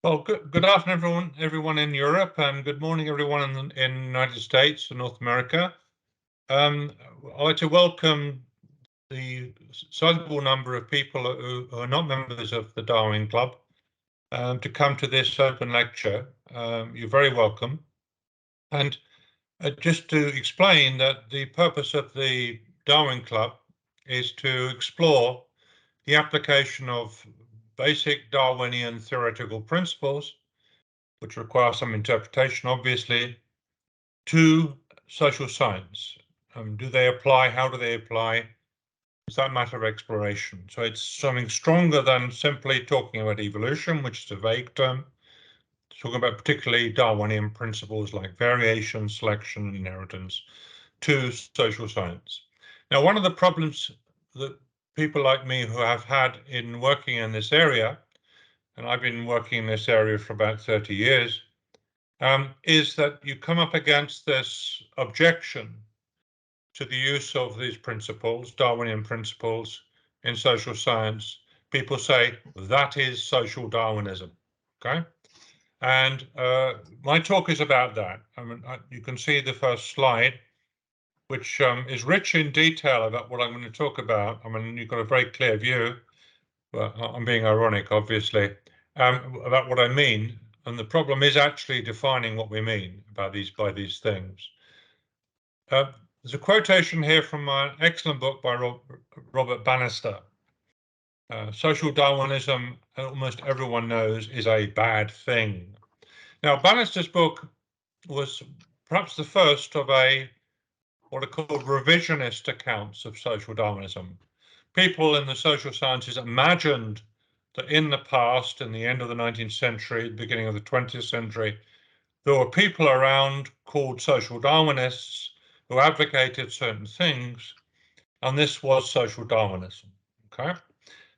Well, good afternoon, everyone in Europe, and good morning, everyone in the United States and North America. I'd like to welcome the sizable number of people who are not members of the Darwin Club to come to this open lecture. You're very welcome. And just to explain that the purpose of the Darwin Club is to explore the application of basic Darwinian theoretical principles, which require some interpretation, obviously, to social science. Do they apply? How do they apply? It's that matter of exploration. So it's something stronger than simply talking about evolution, which is a vague term. Talking about particularly Darwinian principles like variation, selection, and inheritance to social science. Now, one of the problems that people like me who have had in working in this area, and I've been working in this area for about 30 years, is that you come up against this objection to the use of these principles, Darwinian principles, in social science. People say that is social Darwinism, okay? And my talk is about that. I mean, you can see the first slide, which is rich in detail about what I'm going to talk about. I mean, you've got a very clear view, but I'm being ironic, obviously, about what I mean. And the problem is actually defining what we mean by these things. There's a quotation here from an excellent book by Robert Bannister. Social Darwinism, almost everyone knows, is a bad thing. Now, Bannister's book was perhaps the first of what are called revisionist accounts of social Darwinism. People in the social sciences imagined that in the past, in the end of the 19th century, the beginning of the 20th century, there were people around called social Darwinists who advocated certain things, and this was social Darwinism. Okay,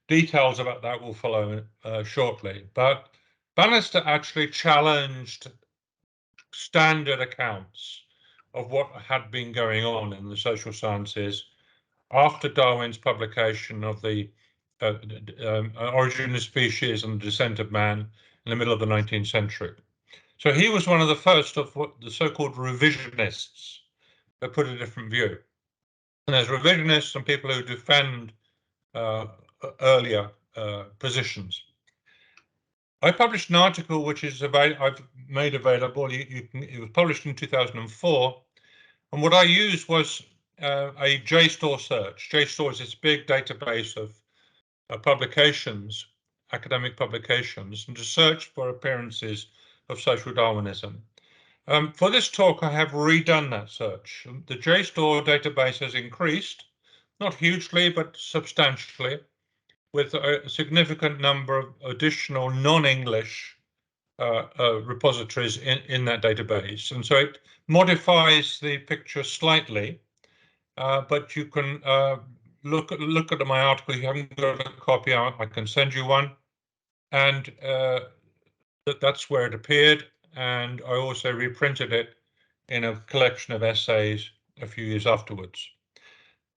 details about that will follow shortly. But Bannister actually challenged standard accounts of what had been going on in the social sciences after Darwin's publication of the Origin of Species and the Descent of Man in the middle of the 19th century. So he was one of the first of what the so-called revisionists that put a different view. And there's revisionists and people who defend earlier positions. I published an article which is I've made available. It was published in 2004, and what I used was a JSTOR search. JSTOR is this big database of publications, academic publications, and to search for appearances of social Darwinism. For this talk, I have redone that search. The JSTOR database has increased, not hugely, but substantially, with a significant number of additional non-English repositories in that database. And so it modifies the picture slightly, but you can look at my article. If you haven't got a copy, I can send you one. And that's where it appeared. And I also reprinted it in a collection of essays a few years afterwards.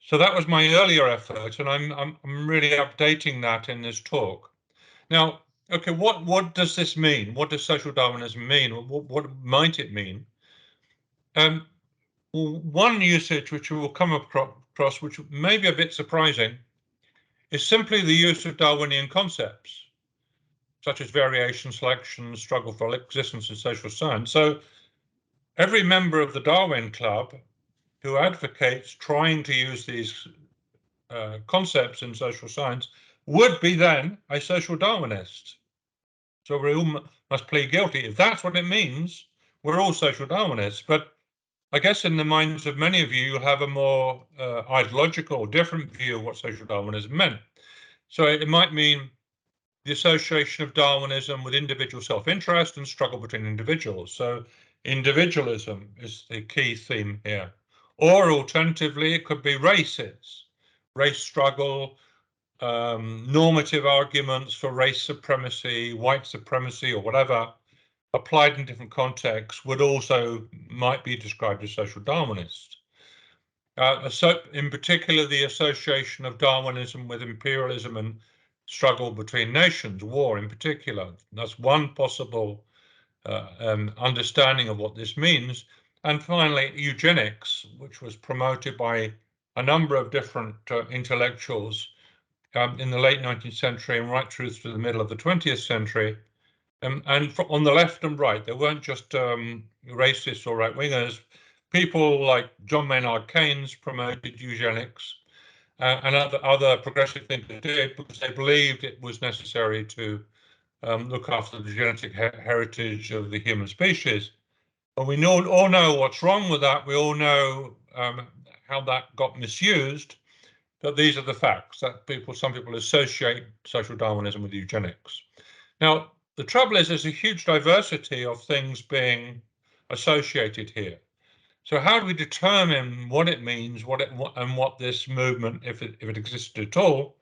So that was my earlier effort, and I'm really updating that in this talk. Now, okay, what does this mean? What does social Darwinism mean? What might it mean? One usage which we will come across, which may be a bit surprising, is simply the use of Darwinian concepts, such as variation, selection, struggle for existence in social science. So every member of the Darwin Club who advocates trying to use these concepts in social science would be then a social Darwinist. So we all must plead guilty. If that's what it means, we're all social Darwinists. But I guess in the minds of many of you, you'll have a more ideological, different view of what social Darwinism meant. So it might mean the association of Darwinism with individual self-interest and struggle between individuals. So individualism is the key theme here. Or alternatively, it could be races, race struggle, normative arguments for race supremacy, white supremacy, or whatever, applied in different contexts, might be described as social Darwinist. So in particular, the association of Darwinism with imperialism and struggle between nations, war in particular. That's one possible understanding of what this means. And finally, eugenics, which was promoted by a number of different intellectuals in the late 19th century and right through to the middle of the 20th century. And on the left and right, they weren't just racists or right-wingers. People like John Maynard Keynes promoted eugenics, and other progressive thinkers did because they believed it was necessary to look after the genetic heritage of the human species. But we all know what's wrong with that. We all know how that got misused. But these are the facts that some people associate social Darwinism with eugenics. Now, the trouble is there's a huge diversity of things being associated here. So how do we determine what it means, and what this movement, if it existed at all,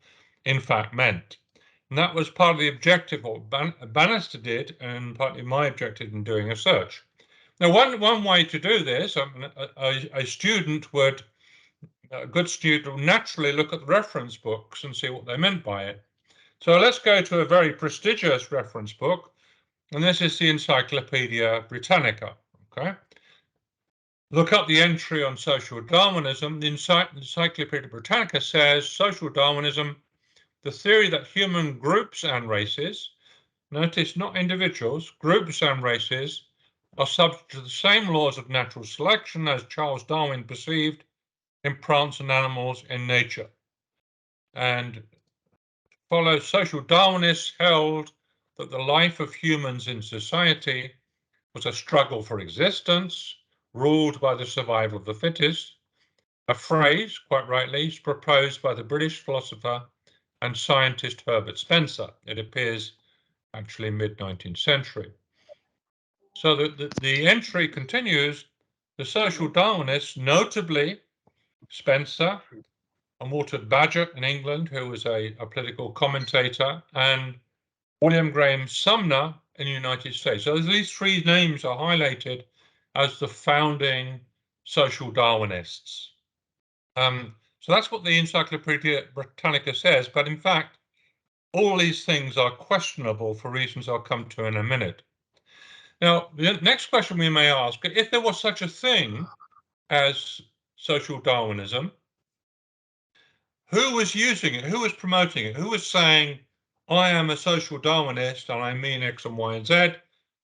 in fact meant? And that was part of the objective what Bannister did, and partly my objective in doing a search. Now, one way to do this, a student would, a good student would naturally look at the reference books and see what they meant by it. So let's go to a very prestigious reference book, and this is the Encyclopedia Britannica. Okay. Look up the entry on social Darwinism. The Encyclopedia Britannica says social Darwinism, the theory that human groups and races, notice not individuals, groups and races, are subject to the same laws of natural selection as Charles Darwin perceived in plants and animals in nature. And follows social Darwinists held that the life of humans in society was a struggle for existence, ruled by the survival of the fittest, a phrase, quite rightly, proposed by the British philosopher and scientist Herbert Spencer. It appears actually mid-19th century. So the entry continues, the social Darwinists, notably Spencer and Walter Bagehot in England, who was a political commentator, and William Graham Sumner in the United States. So these three names are highlighted as the founding social Darwinists. So that's what the Encyclopedia Britannica says, but in fact, all these things are questionable for reasons I'll come to in a minute. Now, the next question we may ask, if there was such a thing as social Darwinism, who was using it? Who was promoting it? Who was saying, I am a social Darwinist and I mean X and Y and Z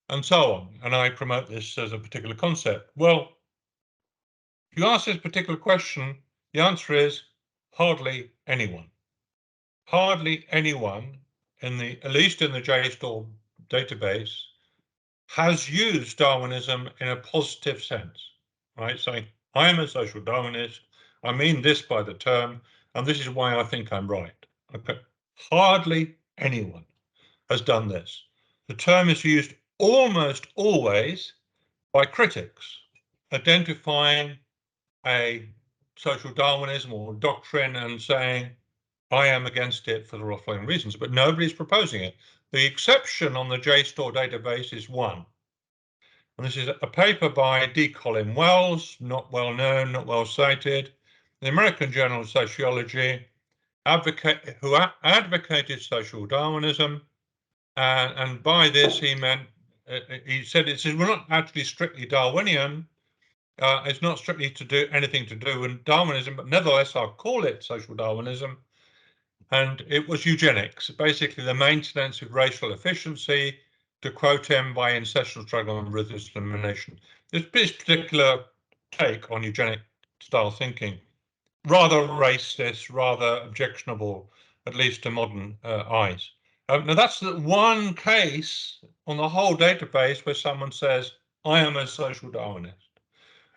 and so on, and I promote this as a particular concept? Well, if you ask this particular question, the answer is hardly anyone. Hardly anyone, at least in the JSTOR database, has used Darwinism in a positive sense, right? Saying, I am a social Darwinist, I mean this by the term, and this is why I think I'm right. Okay. Hardly anyone has done this. The term is used almost always by critics, identifying a social Darwinism or doctrine and saying, I am against it for the following reasons, but nobody's proposing it. The exception on the JSTOR database is one. And this is a paper by D. Colin Wells, not well known, not well cited, the American Journal of Sociology, who advocated social Darwinism. And by this, he meant, he said, we're not actually strictly Darwinian. It's not strictly anything to do with Darwinism, but nevertheless, I'll call it social Darwinism. And it was eugenics, basically the maintenance of racial efficiency, to quote him, by ancestral struggle and ruthless elimination. This particular take on eugenic style thinking, rather racist, rather objectionable, at least to modern eyes. Now that's the one case on the whole database where someone says, I am a social Darwinist.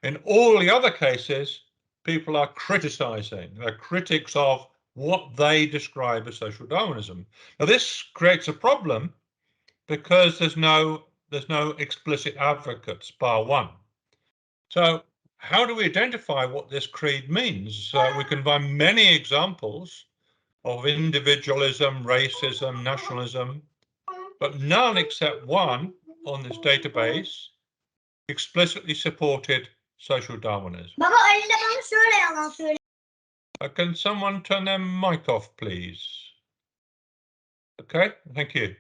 In all the other cases, people are criticizing, they're critics of what they describe as social Darwinism. Now this creates a problem because there's no explicit advocates, bar one. So how do we identify what this creed means? We can find many examples of individualism, racism, nationalism, but none except one on this database explicitly supported social Darwinism. Can someone turn their mic off, please? Okay, thank you.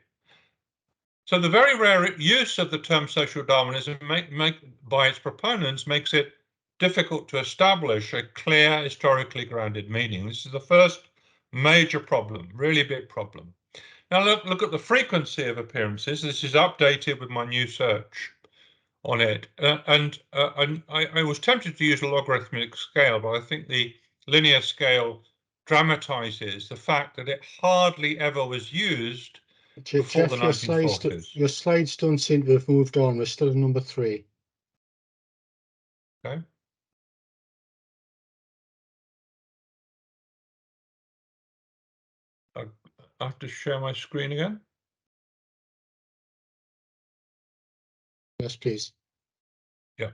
So the very rare use of the term social Darwinism by its proponents makes it difficult to establish a clear, historically grounded meaning. This is the first major problem, really big problem. Now look at the frequency of appearances. This is updated with my new search on it. I was tempted to use a logarithmic scale, but I think the linear scale dramatizes the fact that it hardly ever was used before the Geoff, 1940s. your slides don't seem to have moved on. We're still at number 3. Okay. I have to share my screen again. Yes, please. Yeah.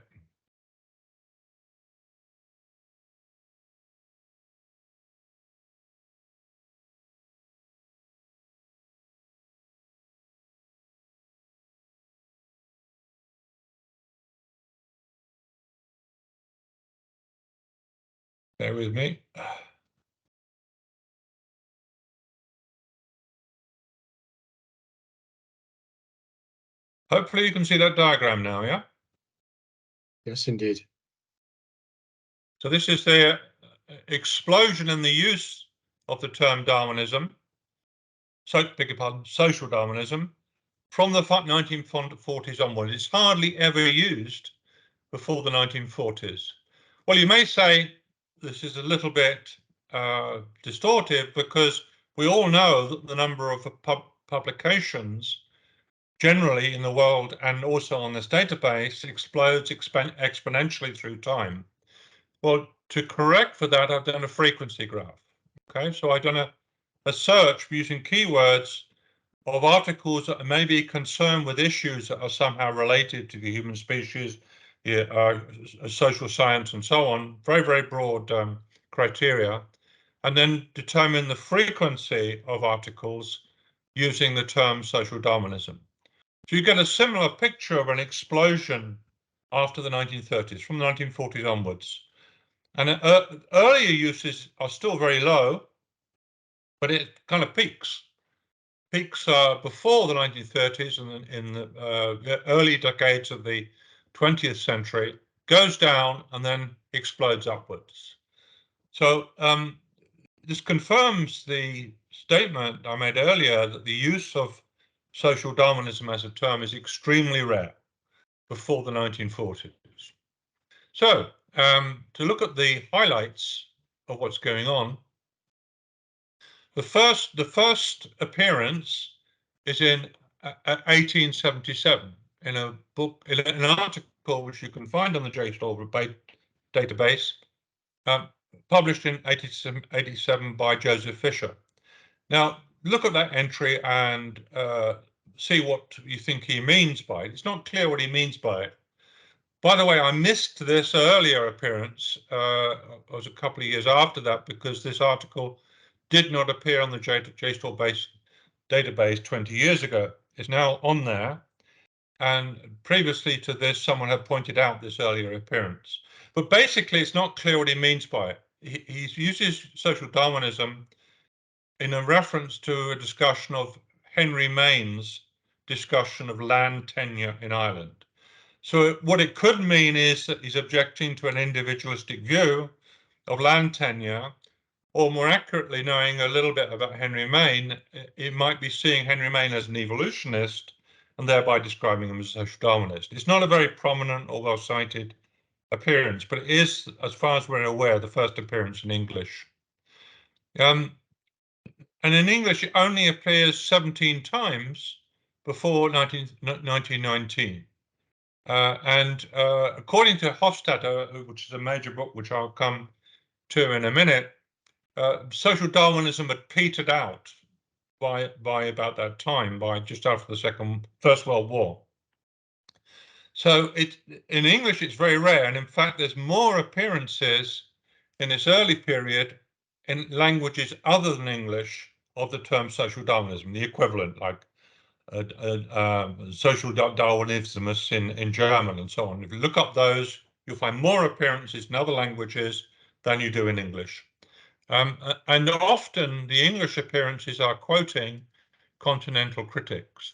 Bear with me. Hopefully you can see that diagram now, yeah? Yes, indeed. So this is the explosion in the use of the term Darwinism, beg your pardon, social Darwinism, from the 1940s onwards. It's hardly ever used before the 1940s. Well, you may say this is a little bit distortive because we all know that the number of publications generally in the world and also on this database explodes exponentially through time. Well, to correct for that, I've done a frequency graph. Okay, so I've done a search using keywords of articles that may be concerned with issues that are somehow related to the human species, social science, and so on. Very, very broad criteria. And then determine the frequency of articles using the term social Darwinism. So you get a similar picture of an explosion after the 1930s, from the 1940s onwards. And earlier uses are still very low, but it kind of peaks before the 1930s and in the early decades of the 20th century, goes down and then explodes upwards. So this confirms the statement I made earlier that the use of social Darwinism as a term is extremely rare before the 1940s. So to look at the highlights of what's going on, the first appearance is in 1877 in a book, in an article which you can find on the JSTOR database, published in 1887 by Joseph Fisher. Now, look at that entry and see what you think he means by it. It's not clear what he means by it. By the way, I missed this earlier appearance. It was a couple of years after that because this article did not appear on the JSTOR database 20 years ago. It's now on there. And previously to this, someone had pointed out this earlier appearance. But basically, it's not clear what he means by it. He uses social Darwinism in a reference to a discussion of Henry Maine's discussion of land tenure in Ireland. So what it could mean is that he's objecting to an individualistic view of land tenure, or more accurately, knowing a little bit about Henry Maine, it might be seeing Henry Maine as an evolutionist and thereby describing him as a social Darwinist. It's not a very prominent or well-cited appearance, but it is, as far as we're aware, the first appearance in English. And in English, it only appears 17 times before 1919. According to Hofstadter, which is a major book which I'll come to in a minute, social Darwinism had petered out by about that time, by just after the First World War. So in English it's very rare, and in fact there's more appearances in this early period in languages other than English of the term social Darwinism, the equivalent like social Darwinismus in German and so on. If you look up those, you'll find more appearances in other languages than you do in English. And often the English appearances are quoting continental critics.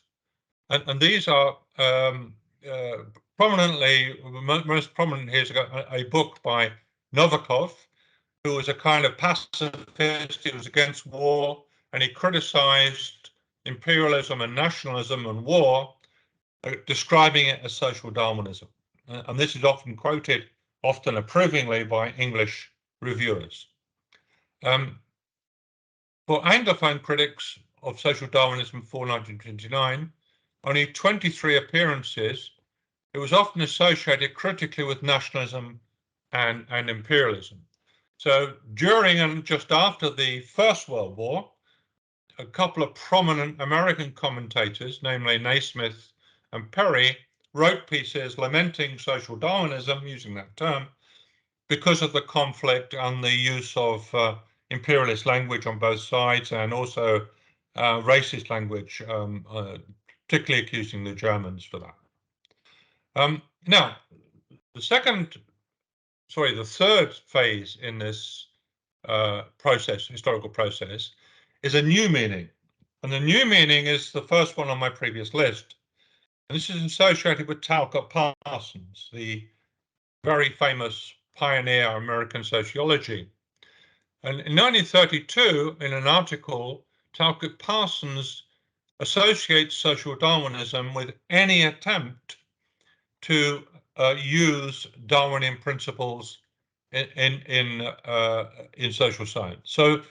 And these are prominently, most prominent here is a book by Novikov, who was a kind of pacifist. He was against war, and he criticized imperialism and nationalism and war, describing it as social Darwinism. And this is often quoted, often approvingly, by English reviewers. For Anglophone critics of social Darwinism before 1929, only 23 appearances, it was often associated critically with nationalism and imperialism. So during and just after the First World War, a couple of prominent American commentators, namely Naismith and Perry, wrote pieces lamenting social Darwinism, using that term, because of the conflict and the use of imperialist language on both sides, and also racist language, particularly accusing the Germans for that. Now, the third phase in this historical process, is a new meaning. And the new meaning is the first one on my previous list. And this is associated with Talcott Parsons, the very famous pioneer of American sociology. And in 1932, in an article, Talcott Parsons associates social Darwinism with any attempt to use Darwinian principles in social science. So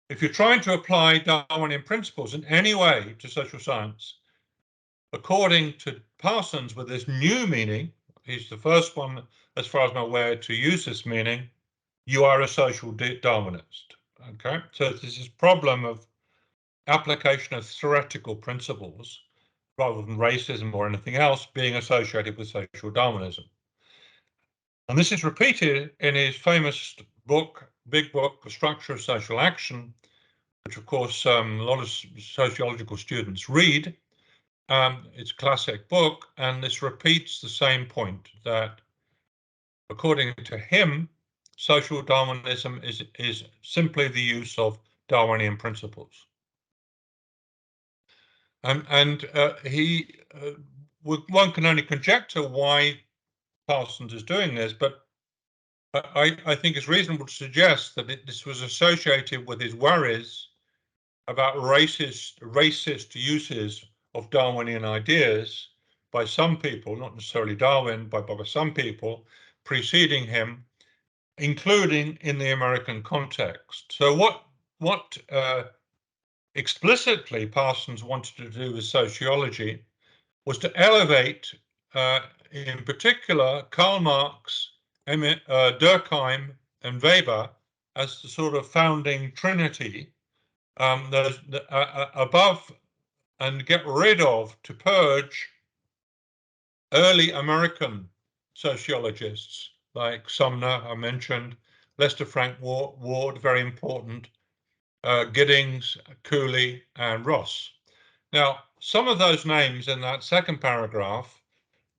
if you're trying to apply Darwinian principles in any way to social science, according to Parsons, with this new meaning, he's the first one, as far as I'm aware, to use this meaning, you are a social Darwinist. Okay, so there's this problem of application of theoretical principles rather than racism or anything else being associated with social Darwinism. And this is repeated in his famous book, big book, The Structure of Social Action, which of course a lot of sociological students read. It's a classic book, and this repeats the same point, that according to him, social Darwinism is simply the use of Darwinian principles. One can only conjecture why Parsons is doing this, but I think it's reasonable to suggest that this was associated with his worries about racist uses of Darwinian ideas by some people, not necessarily Darwin, but by some people preceding him, including in the American context. So what explicitly Parsons wanted to do with sociology was to elevate, in particular, Karl Marx, Durkheim, and Weber as the sort of founding trinity, above and get rid of, to purge, early American sociologists like Sumner, I mentioned, Lester Frank Ward, very important, Giddings, Cooley, and Ross. Now, some of those names in that second paragraph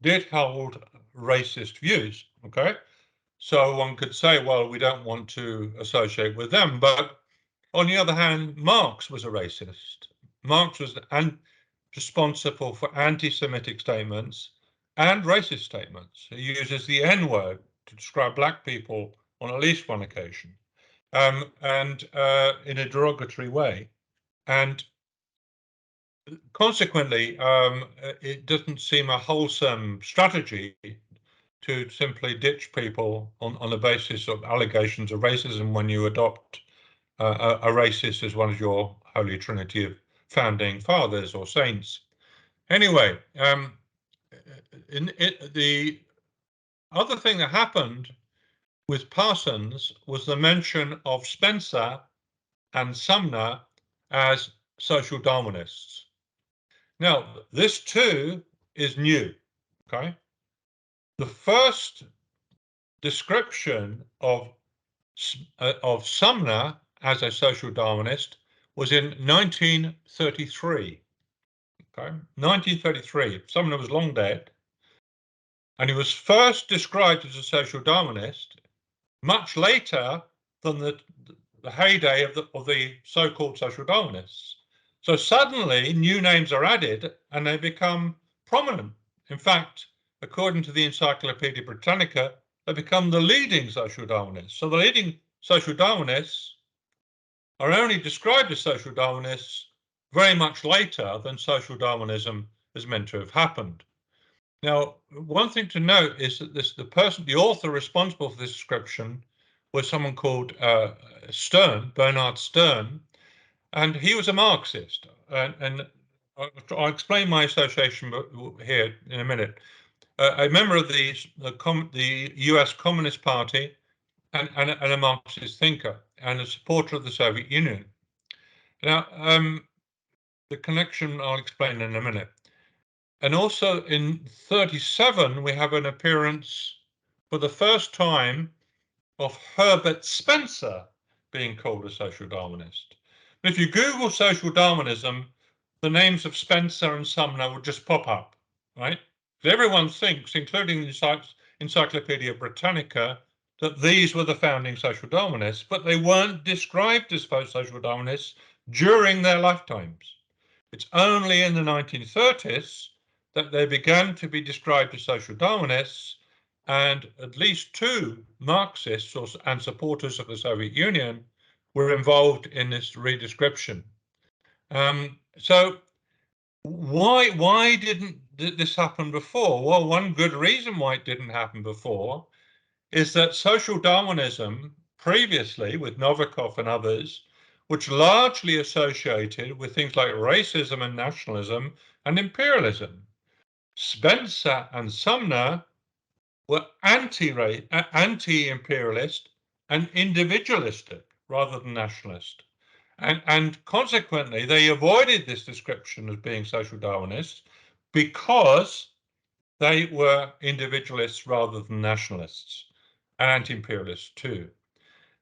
did hold racist views, okay? So one could say, well, we don't want to associate with them. But on the other hand, Marx was a racist. Marx was responsible for anti-Semitic statements and racist statements. He uses the N-word to describe black people on at least one occasion, and in a derogatory way. And consequently, it doesn't seem a wholesome strategy to simply ditch people on the basis of allegations of racism when you adopt a racist as one of your holy trinity of founding fathers or saints. Anyway, the other thing that happened with Parsons was the mention of Spencer and Sumner as social Darwinists. Now, this too is new, okay? The first description of Sumner as a social Darwinist was in 1933. Okay, 1933. Sumner was long dead, and he was first described as a social Darwinist much later than the heyday of the so-called social Darwinists. So suddenly new names are added and they become prominent. In fact, according to the Encyclopedia Britannica, they become the leading social Darwinists. So the leading social Darwinists are only described as social Darwinists very much later than social Darwinism is meant to have happened. Now, one thing to note is that the author responsible for this description was someone called Stern, Bernard Stern, and he was a Marxist. And I'll explain my association here in a minute. A member of the US Communist Party and a Marxist thinker and a supporter of the Soviet Union. Now, the connection I'll explain in a minute. And also in 1937, we have an appearance for the first time of Herbert Spencer being called a social Darwinist. If you Google social Darwinism, the names of Spencer and Sumner will just pop up, right? Everyone thinks, including the Encyclopedia Britannica, that these were the founding social Darwinists, but they weren't described as social Darwinists during their lifetimes. It's only in the 1930s that they began to be described as social Darwinists, and at least two Marxists and supporters of the Soviet Union were involved in this redescription. So why didn't this happen before? Well, one good reason why it didn't happen before is that social Darwinism previously with Novikov and others, which largely associated with things like racism and nationalism and imperialism. Spencer and Sumner were anti-imperialist and individualistic rather than nationalist. And consequently, they avoided this description as being social Darwinists because they were individualists rather than nationalists and anti-imperialists too.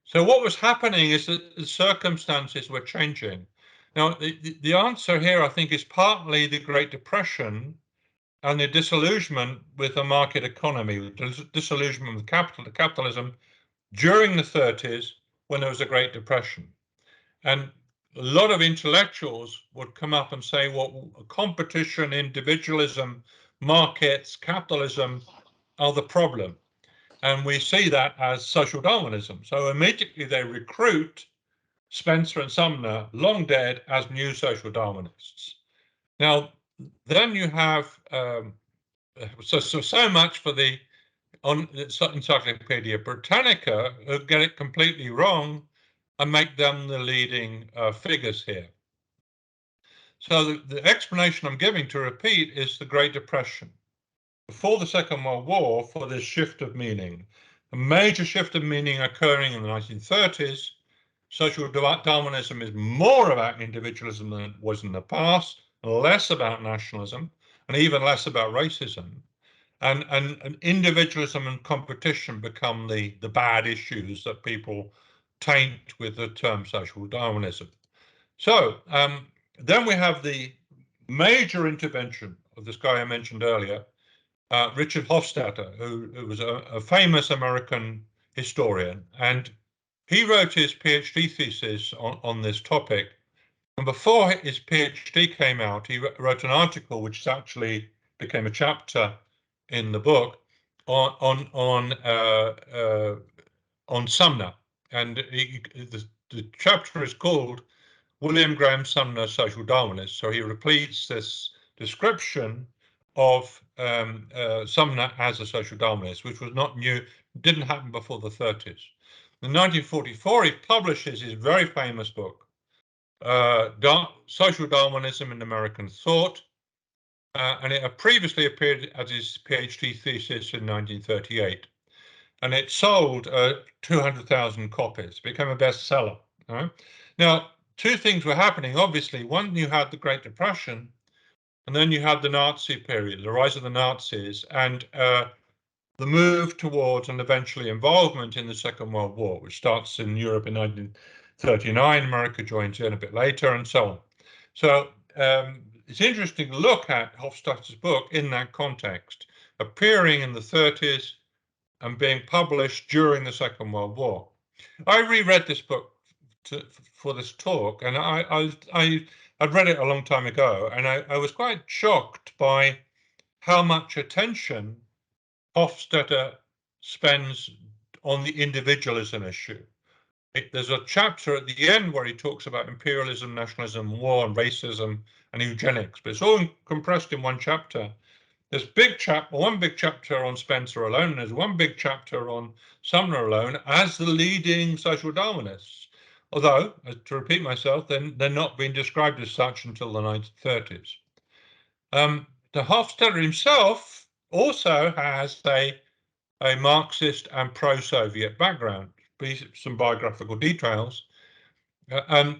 So what was happening is that the circumstances were changing. Now, the answer here, I think, is partly the Great Depression and the disillusionment with the market economy, the disillusionment with capitalism during the 30s when there was a Great Depression. And a lot of intellectuals would come up and say, well, competition, individualism, markets, capitalism are the problem. And we see that as social Darwinism. So immediately they recruit Spencer and Sumner, long dead, as new social Darwinists. Now, then you have, so much for the Encyclopedia Britannica, who get it completely wrong and make them the leading figures here. So the explanation I'm giving, to repeat, is the Great Depression. Before the Second World War, for this shift of meaning, a major shift of meaning occurring in the 1930s. Social Darwinism is more about individualism than it was in the past, less about nationalism, and even less about racism. And individualism and competition become the bad issues that people taint with the term social Darwinism. So then we have the major intervention of this guy I mentioned earlier, Richard Hofstadter, who was a famous American historian, and he wrote his PhD thesis on this topic. And before his PhD came out, he wrote an article which actually became a chapter in the book on Sumner, and the chapter is called William Graham Sumner, Social Darwinist. So he repeats this description of Sumner as a social Darwinist, which was not new, didn't happen before the 30s. In 1944, he publishes his very famous book, Social Darwinism in American Thought, and it had previously appeared as his PhD thesis in 1938. And it sold 200,000 copies, became a bestseller. Right? Now, two things were happening, obviously. One, you had the Great Depression, and then you had the Nazi period, the rise of the Nazis, and the move towards and eventually involvement in the Second World War, which starts in Europe in 1939, America joins in a bit later, and so on. So it's interesting to look at Hofstadter's book in that context, appearing in the 30s and being published during the Second World War. I reread this book for this talk, and I I'd read it a long time ago, and I was quite shocked by how much attention Hofstadter spends on the individualism issue. There's a chapter at the end where he talks about imperialism, nationalism, war, and racism, and eugenics, but it's all compressed in one chapter. There's one big chapter on Spencer alone, and there's one big chapter on Sumner alone as the leading social Darwinists. Although, to repeat myself, they're not being described as such until the 1930s. The Hofstadter himself also has a Marxist and pro-Soviet background. Some biographical details.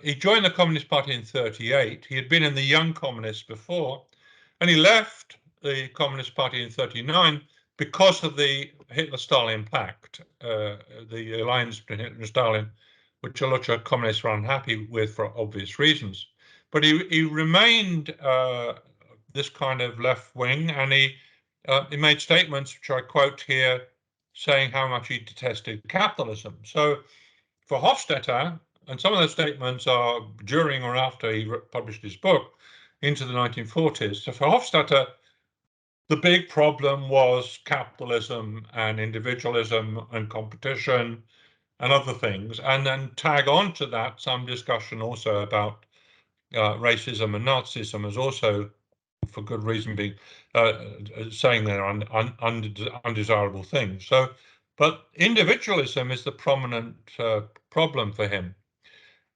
He joined the Communist Party in 1938. He had been in the Young Communists before, and he left the Communist Party in 1939 because of the Hitler-Stalin Pact, the alliance between Hitler and Stalin, which a lot of communists were unhappy with for obvious reasons. But he remained this kind of left wing, and he made statements, which I quote here, saying how much he detested capitalism. So for Hofstadter, and some of those statements are during or after he published his book into the 1940s. So for Hofstadter, the big problem was capitalism and individualism and competition and other things. And then tag on to that some discussion also about racism and Nazism as also, for good reason, being saying they're undesirable things. So, but individualism is the prominent problem for him.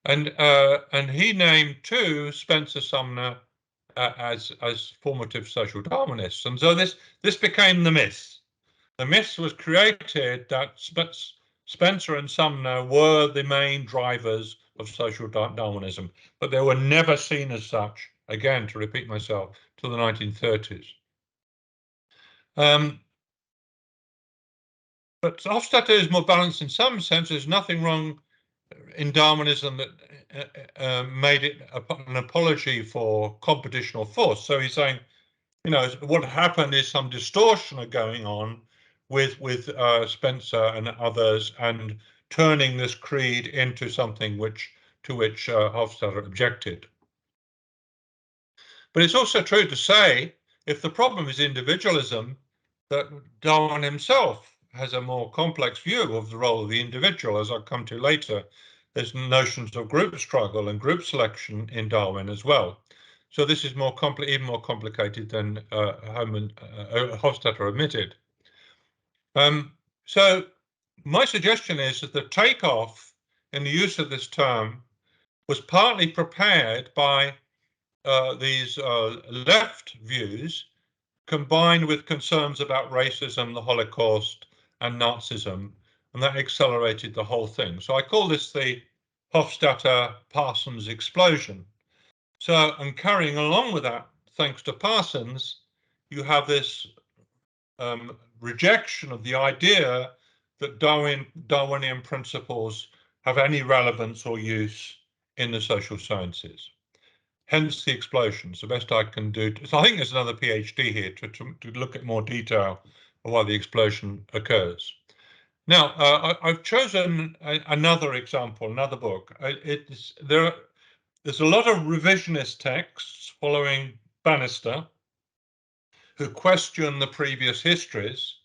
And he named too Spencer Sumner as formative social Darwinists, and so this became the myth. The myth was created that Spencer and Sumner were the main drivers of social Darwinism, but they were never seen as such. Again, to repeat myself, till the 1930s. But Hofstadter is more balanced in some sense. There's nothing wrong in Darwinism that made it an apology for competition or force. So he's saying, you know, what happened is some distortion going on with Spencer and others, and turning this creed into something to which Hofstadter objected. But it's also true to say, if the problem is individualism, that Darwin himself has a more complex view of the role of the individual, as I'll come to later. There's notions of group struggle and group selection in Darwin as well. So this is even more complicated than Hofstadter admitted. So my suggestion is that the takeoff in the use of this term was partly prepared by these left views, combined with concerns about racism, the Holocaust, and Nazism, and that accelerated the whole thing. So I call this the Hofstadter-Parsons explosion. So, and carrying along with that, thanks to Parsons, you have this rejection of the idea that Darwinian principles have any relevance or use in the social sciences. Hence the explosion. So best I can do. So I think there's another PhD here to look at more detail of why the explosion occurs. Now, I've chosen another example, another book. There's a lot of revisionist texts following Bannister who question the previous histories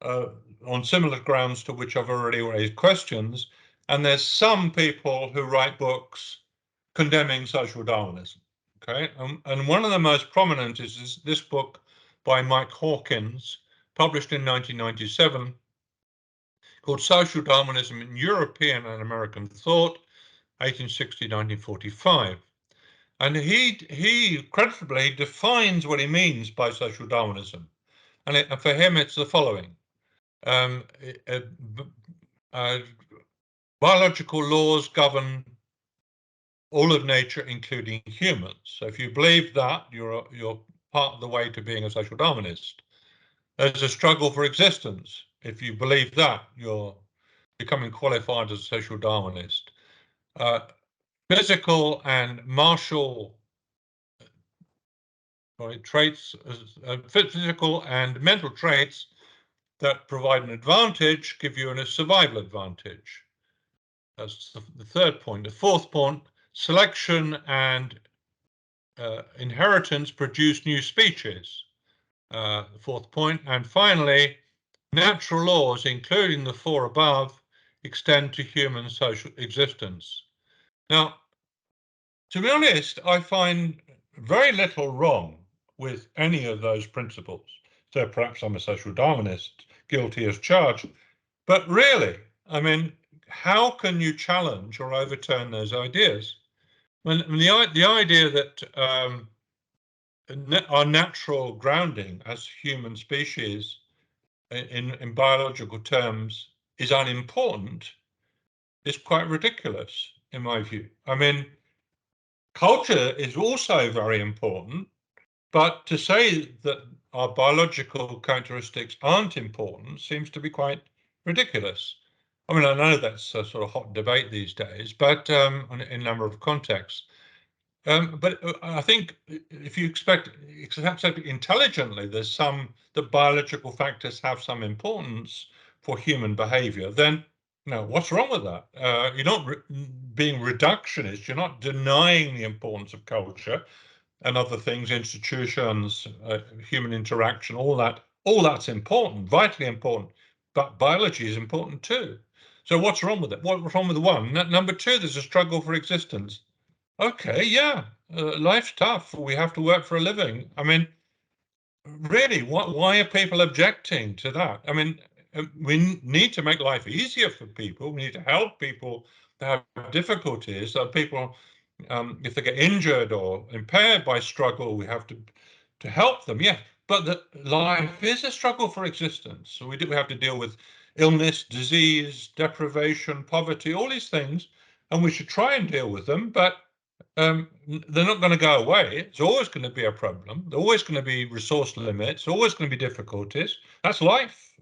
on similar grounds to which I've already raised questions. And there's some people who write books condemning social Darwinism. Okay, and one of the most prominent is this book by Mike Hawkins, published in 1997, called Social Darwinism in European and American Thought, 1860-1945. And he credibly defines what he means by social Darwinism. And for him, it's the following. Biological laws govern all of nature, including humans. So if you believe that, you're part of the way to being a social Darwinist. There's a struggle for existence. If you believe that, you're becoming qualified as a social Darwinist. Physical and martial traits, physical and mental traits that provide an advantage give you a survival advantage. That's the third point. The fourth point, selection and inheritance produce new species. The fourth point. And finally, natural laws, including the four above, extend to human social existence. Now, to be honest, I find very little wrong with any of those principles. So perhaps I'm a social Darwinist, guilty as charged. But really, I mean, how can you challenge or overturn those ideas? When the idea that our natural grounding as human species in biological terms is unimportant is quite ridiculous, in my view. I mean, culture is also very important, but to say that our biological characteristics aren't important seems to be quite ridiculous. I mean, I know that's a sort of hot debate these days, but in a number of contexts. But I think if you accept intelligently, there's that biological factors have some importance for human behavior, then what's wrong with that? You're not being reductionist, you're not denying the importance of culture and other things, institutions, human interaction, all that's important, vitally important, but biology is important too. So what's wrong with it? What's wrong with one? Number two, there's a struggle for existence. Okay, yeah, life's tough. We have to work for a living. I mean, really, why are people objecting to that? I mean, we need to make life easier for people. We need to help people that have difficulties. So people, if they get injured or impaired by struggle, we have to help them. Yeah, but life is a struggle for existence. So we have to deal with illness, disease, deprivation, poverty, all these things, and we should try and deal with them. But they're not going to go away. It's always going to be a problem. There's always going to be resource limits, always going to be difficulties. That's life.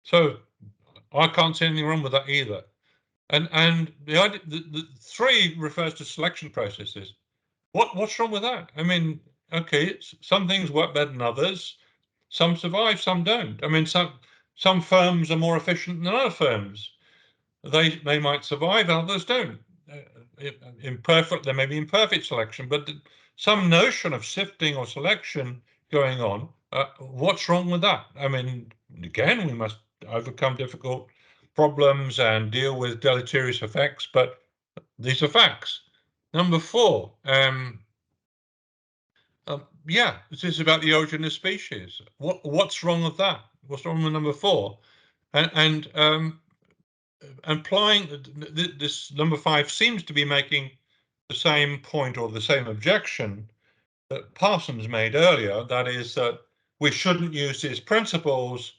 So I can't see anything wrong with that either. And the three refers to selection processes. What's wrong with that? I mean, okay, some things work better than others. Some survive, some don't. I mean, some firms are more efficient than other firms. They might survive, others don't. There may be imperfect selection, but some notion of sifting or selection going on. What's wrong with that? I mean, again, we must overcome difficult problems and deal with deleterious effects, but these are facts. Number four, yeah, this is about the origin of species. What's wrong with that? What's wrong with number four? And applying this number five seems to be making the same point or the same objection that Parsons made earlier. That is that we shouldn't use these principles,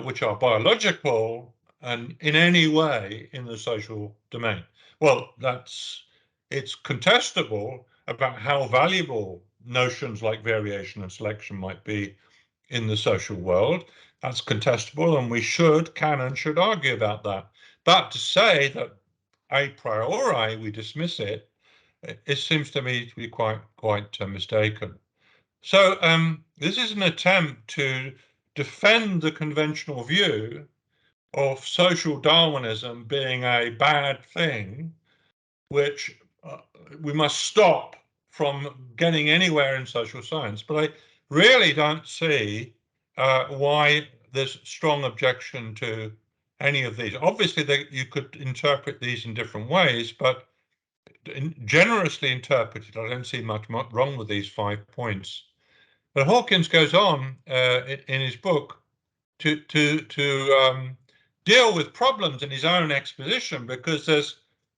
which are biological, and in any way in the social domain. Well, it's contestable about how valuable notions like variation and selection might be in the social world. That's contestable, and we can and should argue about that. But to say that a priori we dismiss it, it seems to me to be quite mistaken. So this is an attempt to defend the conventional view of social Darwinism being a bad thing, which we must stop from getting anywhere in social science. But I really don't see why there's strong objection to any of these. Obviously, you could interpret these in different ways, but generously interpreted, I don't see much wrong with these 5 points. But Hawkins goes on in his book to deal with problems in his own exposition, because there's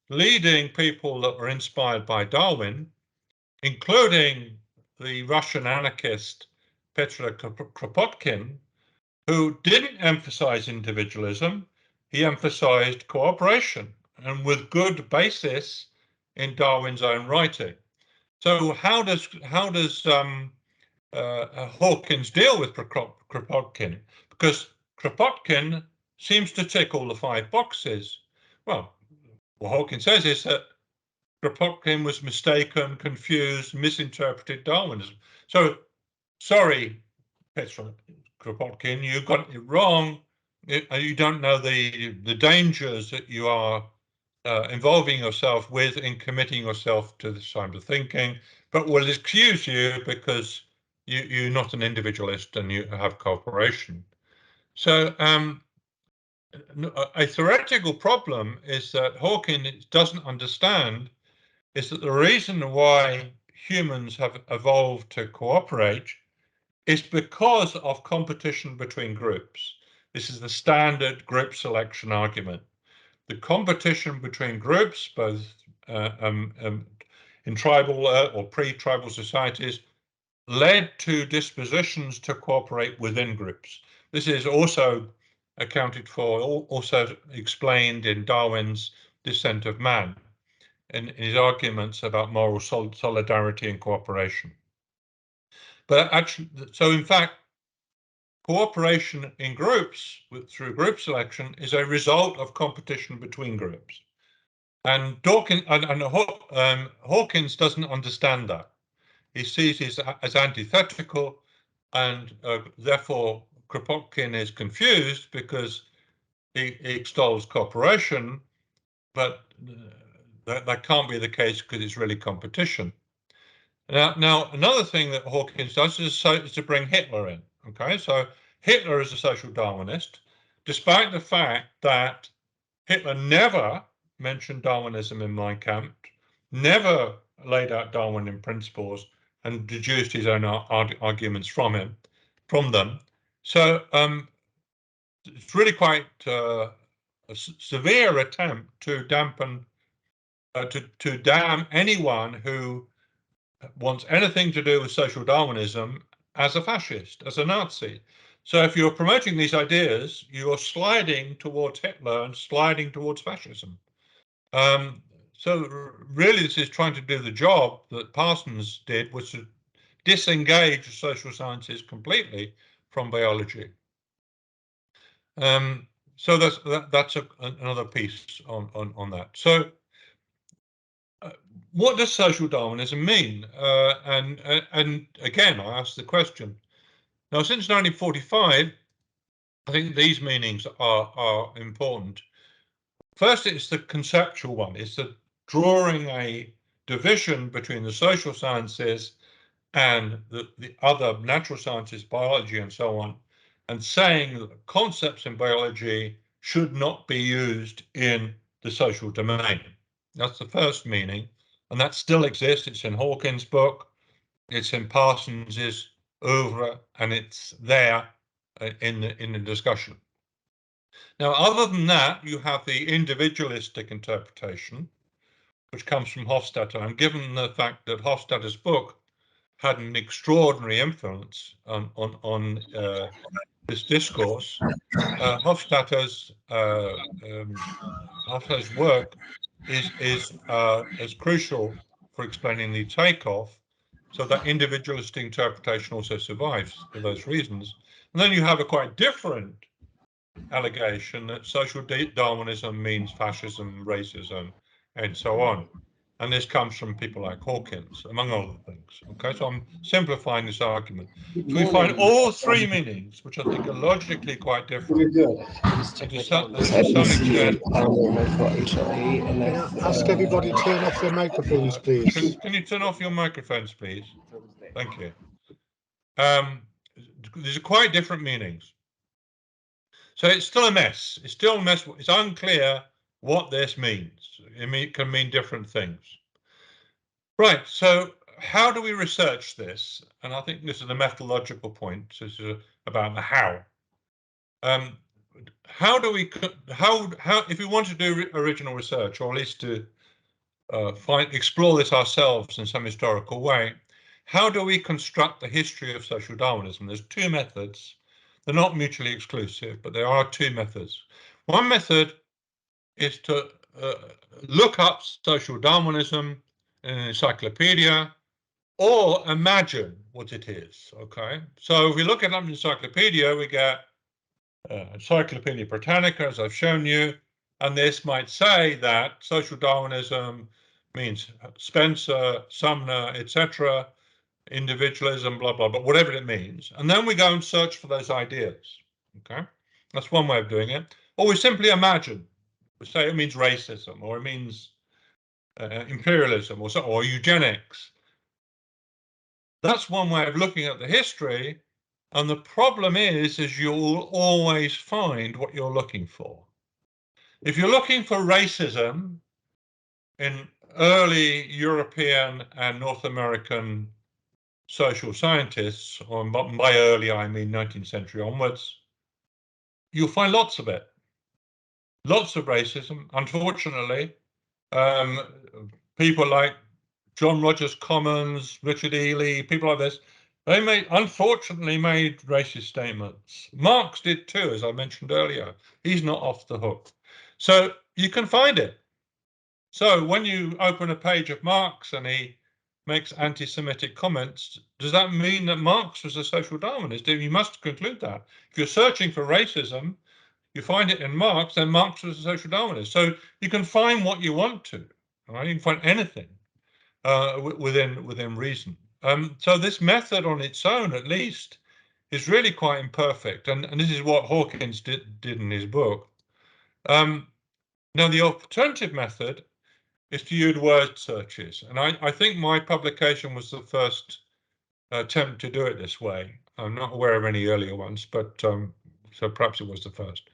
leading people that were inspired by Darwin, including the Russian anarchist Petr Kropotkin, who didn't emphasize individualism. He emphasized cooperation, and with good basis in Darwin's own writing. So how does Hawkins deal with Kropotkin? Because Kropotkin seems to tick all the 5 boxes. Well, what Hawkins says is that Kropotkin was mistaken, confused, misinterpreted Darwinism. So, sorry, Petr Kropotkin, you got it wrong. You don't know the dangers that you are involving yourself with in committing yourself to this kind of thinking, but will excuse you because you're not an individualist and you have cooperation. So a theoretical problem is that Hawkins doesn't understand is that the reason why humans have evolved to cooperate is because of competition between groups. This is the standard group selection argument. The competition between groups, both in tribal or pre-tribal societies, led to dispositions to cooperate within groups. This is also accounted for, also explained in Darwin's Descent of Man, in his arguments about moral solidarity and cooperation. But actually, so in fact, cooperation in groups through group selection is a result of competition between groups. And Hawkins doesn't understand that. He sees it as antithetical, and therefore Kropotkin is confused because he extols cooperation, but that can't be the case because it's really competition. Now, another thing that Hawkins does is to bring Hitler in. Okay, so Hitler is a social Darwinist, despite the fact that Hitler never mentioned Darwinism in Mein Kampf, never laid out Darwinian principles and deduced his own arguments from them. So it's really quite a severe attempt to dampen, to damn anyone who wants anything to do with social Darwinism as a fascist, as a Nazi. So if you're promoting these ideas, you're sliding towards Hitler and sliding towards fascism. So really this is trying to do the job that Parsons did, was to disengage social sciences completely from biology. So that's another piece on that. So what does social Darwinism mean? And again, I ask the question. Now, since 1945, I think these meanings are important. First, it's the conceptual one. It's the drawing a division between the social sciences and the other natural sciences, biology, and so on, and saying that concepts in biology should not be used in the social domain. That's the first meaning, and that still exists. It's in Hawkins' book, it's in Parsons's oeuvre, and it's there in the discussion. Now, other than that, you have the individualistic interpretation, which comes from Hofstadter, and given the fact that Hofstadter's book had an extraordinary influence on this discourse, Hofstadter's work is crucial for explaining the takeoff, so that individualistic interpretation also survives for those reasons. And then you have a quite different allegation that social Darwinism means fascism, racism, and so on. And this comes from people like Hawkins, among other things. Okay, so I'm simplifying this argument. So we find all three meanings, which I think are logically quite different. To some extent. Ask everybody to turn off their microphones, please. Can you turn off your microphones, please? Thank you. These are quite different meanings. So it's still a mess. It's still a mess. It's unclear what this means. It can mean different things. Right, so how do we research this? And I think this is the methodological point. This is about the how. How do we, if we want to do original research, or at least to explore this ourselves in some historical way, how do we construct the history of social Darwinism? There's two methods. They're not mutually exclusive, but there are two methods. One method is to look up social Darwinism in an encyclopedia or imagine what it is, okay? So if we look at an encyclopedia, we get Encyclopedia Britannica, as I've shown you, and this might say that social Darwinism means Spencer, Sumner, etc., individualism, blah, blah, blah, whatever it means. And then we go and search for those ideas, okay? That's one way of doing it. Or we simply imagine. say it means racism, or it means imperialism, or eugenics. That's one way of looking at the history. And the problem is you'll always find what you're looking for. If you're looking for racism in early European and North American social scientists, or by early I mean 19th century onwards, you'll find lots of it. Lots of racism. Unfortunately, people like John Rogers Commons, Richard Ely, people like this, they unfortunately made racist statements. Marx did too, as I mentioned earlier. He's not off the hook. So you can find it. So when you open a page of Marx and he makes anti-Semitic comments, does that mean that Marx was a social Darwinist? You must conclude that. If you're searching for racism, you find it in Marx, then Marx was a social Darwinist. So you can find what you want to, right? You can find anything within reason. So this method on its own, at least, is really quite imperfect. And this is what Hawkins did in his book. Now, the alternative method is to use word searches. And I think my publication was the first attempt to do it this way. I'm not aware of any earlier ones, but so perhaps it was the first.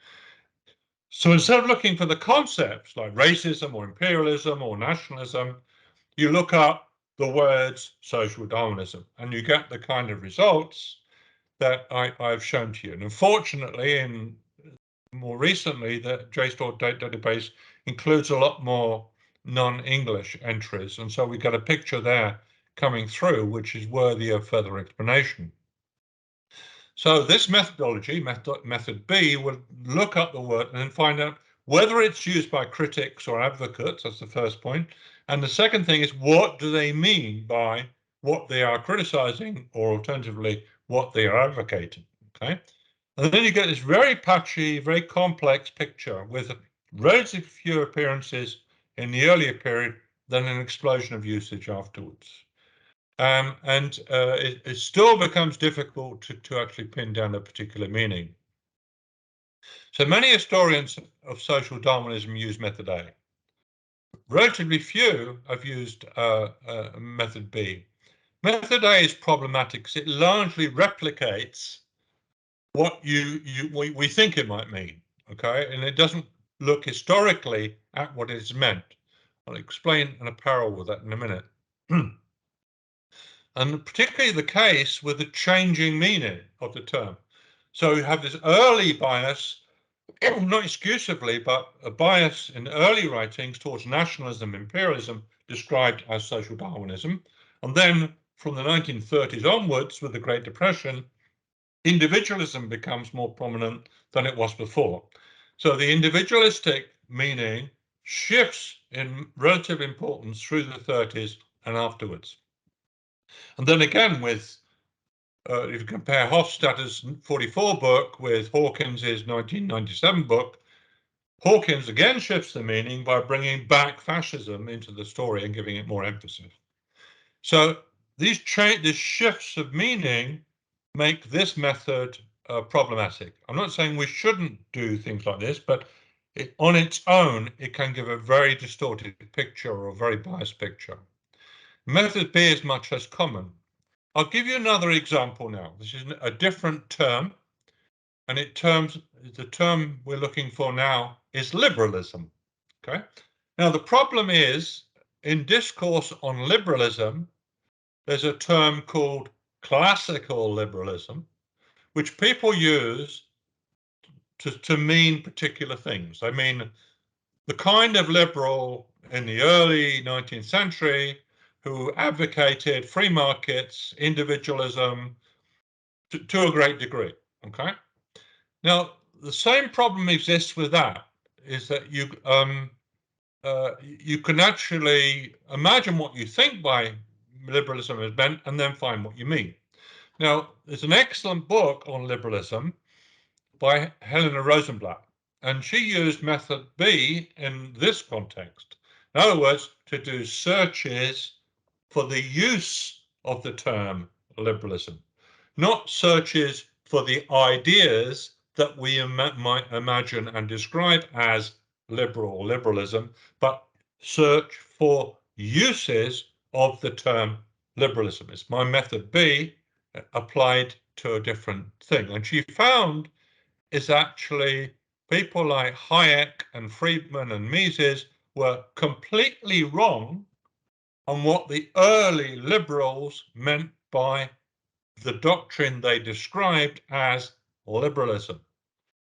So instead of looking for the concepts like racism or imperialism or nationalism, you look up the words social Darwinism and you get the kind of results that I've shown to you. And unfortunately, more recently, the JSTOR database includes a lot more non-English entries. And so we get a picture there coming through, which is worthy of further explanation. So this methodology, method B, will look up the word and then find out whether it's used by critics or advocates. That's the first point. And the second thing is, what do they mean by what they are criticizing, or alternatively, what they are advocating? Okay. And then you get this very patchy, very complex picture with relatively few appearances in the earlier period, then an explosion of usage afterwards. It still becomes difficult to actually pin down a particular meaning. So many historians of social Darwinism use method A. Relatively few have used method B. Method A is problematic because it largely replicates what we think it might mean, okay? And it doesn't look historically at what it's meant. I'll explain in a parallel with that in a minute. And particularly the case with the changing meaning of the term. So you have this early bias, not exclusively, but a bias in early writings towards nationalism, imperialism, described as social Darwinism. And then from the 1930s onwards, with the Great Depression, individualism becomes more prominent than it was before. So the individualistic meaning shifts in relative importance through the 30s and afterwards. And then again, with if you compare Hofstadter's 44 book with Hawkins's 1997 book, Hawkins again shifts the meaning by bringing back fascism into the story and giving it more emphasis. So these shifts of meaning make this method problematic. I'm not saying we shouldn't do things like this, but on its own, it can give a very distorted picture or a very biased picture. Method B is much less common. I'll give you another example now. This is a different term, and the term we're looking for now is liberalism. Okay. Now the problem is, in discourse on liberalism, there's a term called classical liberalism, which people use to mean particular things. I mean, the kind of liberal in the early 19th century who advocated free markets, individualism to a great degree. Okay. Now, the same problem exists with that, is that you can actually imagine what you think by liberalism is meant and then find what you mean. Now, there's an excellent book on liberalism by Helena Rosenblatt, and she used method B in this context. In other words, to do searches for the use of the term liberalism, not searches for the ideas that we might imagine and describe as liberalism, but search for uses of the term liberalism. It's my method B applied to a different thing. And she found is actually people like Hayek and Friedman and Mises were completely wrong on what the early liberals meant by the doctrine they described as liberalism.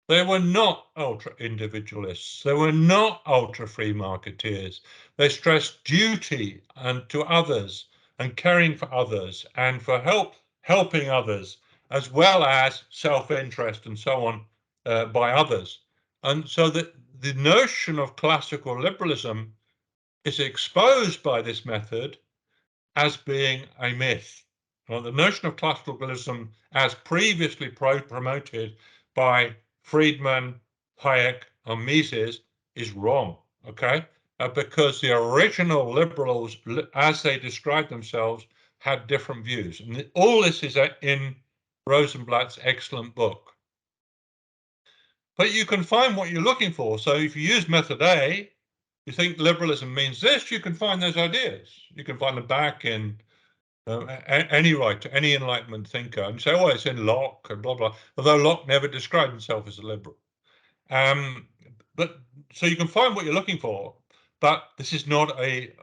They were not ultra-individualists. They were not ultra-free marketeers. They stressed duty and to others and caring for others and for helping others, as well as self-interest and so on by others. And so the notion of classical liberalism is exposed by this method as being a myth. Well, the notion of classical liberalism, as previously promoted by Friedman, Hayek, and Mises, is wrong. Okay, because the original liberals, as they described themselves, had different views, and all this is in Rosenblatt's excellent book. But you can find what you're looking for. So if you use method A, you think liberalism means this, you can find those ideas. You can find them back in any writer, any Enlightenment thinker, and say, oh, it's in Locke and blah, blah, although Locke never described himself as a liberal. But so you can find what you're looking for, but this is not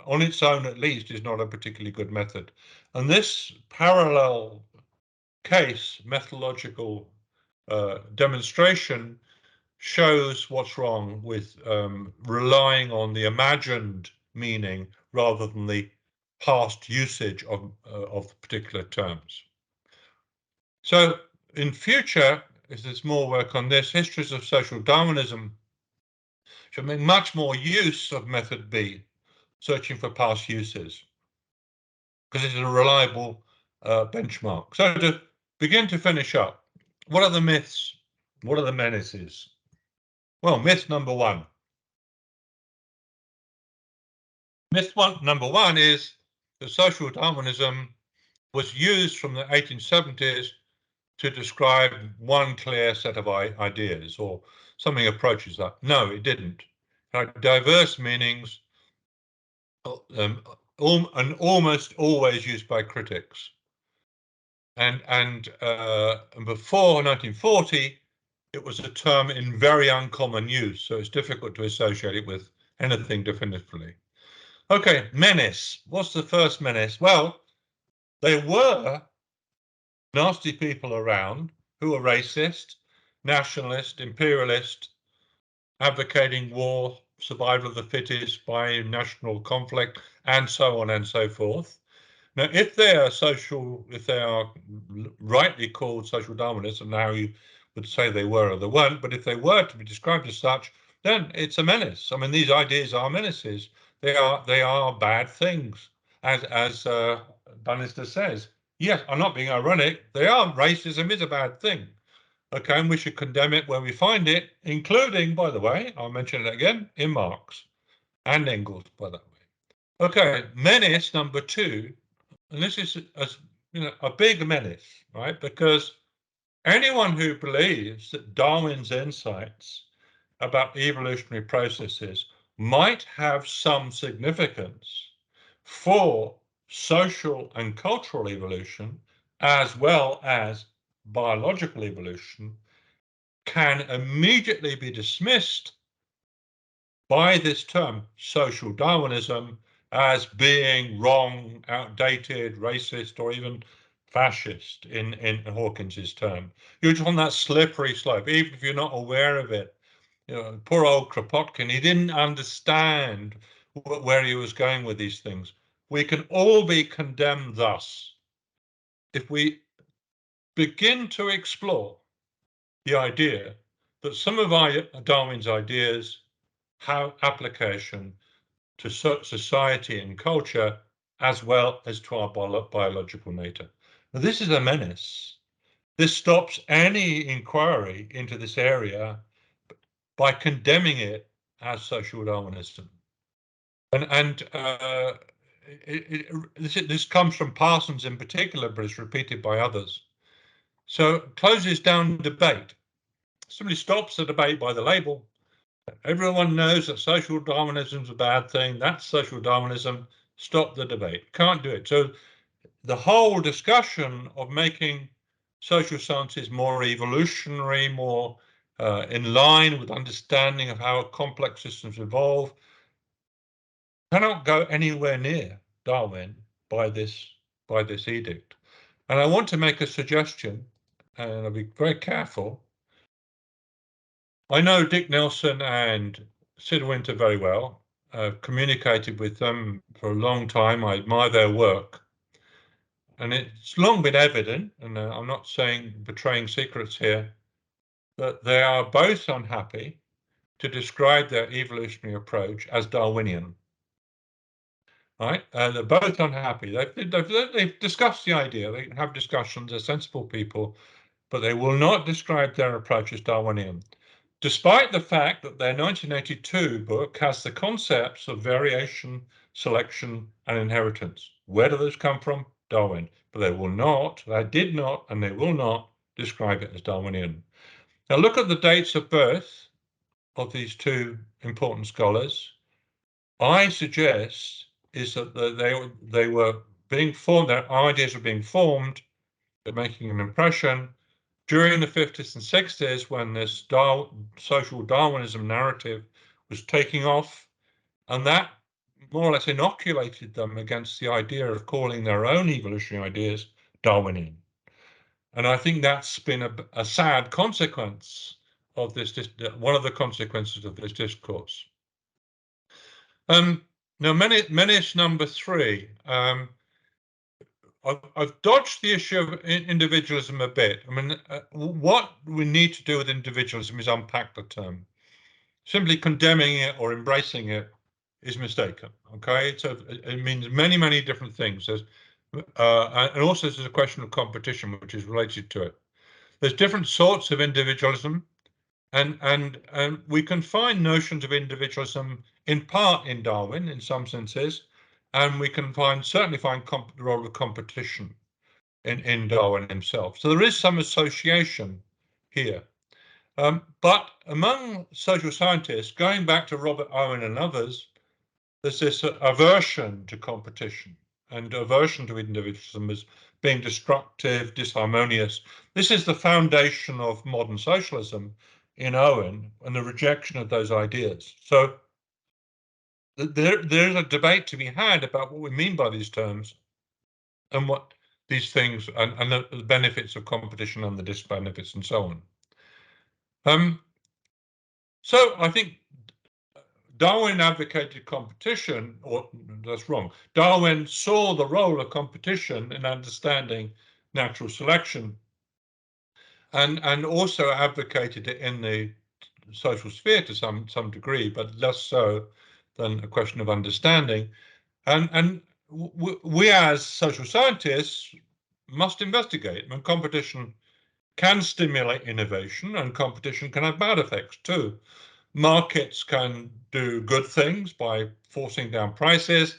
on its own at least, is not a particularly good method. And this parallel case, methodological demonstration, shows what's wrong with relying on the imagined meaning rather than the past usage of particular terms. So in future, if there's more work on this, histories of social Darwinism should make much more use of method B, searching for past uses, because it's a reliable benchmark. So to begin to finish up, what are the myths? What are the menaces? Well, myth number one. Number one is that social Darwinism was used from the 1870s to describe one clear set of ideas, or something approaches that. No, it didn't. It had diverse meanings, and almost always used by critics. And before 1940, it was a term in very uncommon use, so it's difficult to associate it with anything definitively. Okay, menace. What's the first menace? Well, there were nasty people around who were racist, nationalist, imperialist, advocating war, survival of the fittest by national conflict, and so on and so forth. Now, if they are rightly called social Darwinists, and now you would say they were or they weren't, but if they were to be described as such, then it's a menace. I mean, these ideas are menaces. They are bad things, as Bannister says. Yes, I'm not being ironic. They are. Racism is a bad thing. Okay, and we should condemn it where we find it, including, by the way, I'll mention it again, in Marx and Engels, by that way. Okay, menace number two, and this is a big menace, right? Because anyone who believes that Darwin's insights about evolutionary processes might have some significance for social and cultural evolution, as well as biological evolution, can immediately be dismissed by this term, social Darwinism, as being wrong, outdated, racist, or even fascist in Hawkins's term. You're just on that slippery slope, even if you're not aware of it. You know, poor old Kropotkin, he didn't understand where he was going with these things. We can all be condemned thus if we begin to explore the idea that some of Darwin's ideas have application to society and culture, as well as to our biological nature. Now, this is a menace. This stops any inquiry into this area by condemning it as social Darwinism. And this comes from Parsons in particular, but it's repeated by others. So closes down debate. Somebody stops the debate by the label, Everyone knows that social Darwinism is a bad thing. That's social Darwinism. Stop the debate. Can't do it. So the whole discussion of making social sciences more evolutionary, more in line with understanding of how complex systems evolve, cannot go anywhere near Darwin by this edict. And I want to make a suggestion, and I'll be very careful. I know Dick Nelson and Sid Winter very well. I've communicated with them for a long time. I admire their work. And it's long been evident, and I'm not saying betraying secrets here, that they are both unhappy to describe their evolutionary approach as Darwinian. Right? They're both unhappy. They've discussed the idea. They have discussions. They're sensible people, but they will not describe their approach as Darwinian, despite the fact that their 1982 book has the concepts of variation, selection, and inheritance. Where do those come from? Darwin. But they will not, they did not, and they will not describe it as Darwinian. Now look at the dates of birth of these two important scholars. I suggest is that they were being formed, their ideas were being formed, they're making an impression during the 50s and 60s when this social Darwinism narrative was taking off, and that more or less inoculated them against the idea of calling their own evolutionary ideas Darwinian. And I think that's been a sad consequence of this, one of the consequences of this discourse. Now, Menace number 3. I've dodged the issue of individualism a bit. I mean, what we need to do with individualism is unpack the term. Simply condemning it or embracing it is mistaken. Okay, so it means many, many different things. And also there's a question of competition, which is related to it. There's different sorts of individualism, and we can find notions of individualism in part in Darwin, in some senses, and we can certainly find the role of competition in Darwin himself. So there is some association here. But among social scientists, going back to Robert Owen and others, there's this aversion to competition and aversion to individualism as being destructive, disharmonious. This is the foundation of modern socialism in Owen and the rejection of those ideas. So there's a debate to be had about what we mean by these terms and what these things and the benefits of competition and the disbenefits and so on. So I think Darwin advocated competition, or that's wrong. Darwin saw the role of competition in understanding natural selection and also advocated it in the social sphere to some degree, but less so than a question of understanding. And we as social scientists must investigate. I mean, competition can stimulate innovation, and competition can have bad effects too. Markets can do good things by forcing down prices,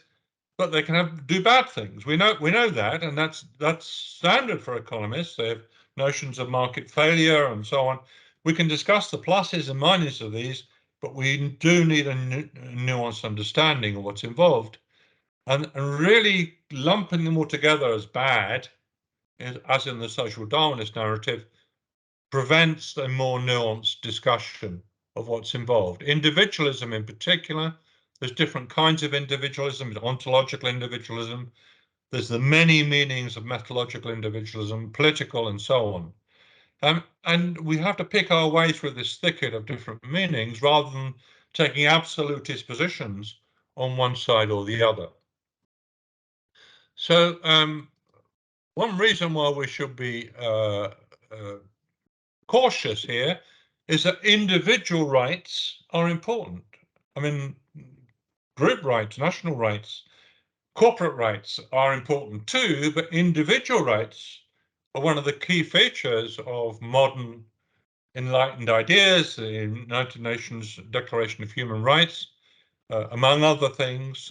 but they can do bad things. We know that, and that's standard for economists. They have notions of market failure and so on. We can discuss the pluses and minuses of these, but we do need a nuanced understanding of what's involved. And really lumping them all together as bad, as in the social Darwinist narrative, prevents a more nuanced discussion of what's involved. Individualism in particular, there's different kinds of individualism, ontological individualism, there's the many meanings of methodological individualism, political and so on. And we have to pick our way through this thicket of different meanings rather than taking absolutist positions on one side or the other. So one reason why we should be cautious here is that individual rights are important. I mean, group rights, national rights, corporate rights are important too, but individual rights are one of the key features of modern enlightened ideas. The United Nations Declaration of Human Rights, among other things,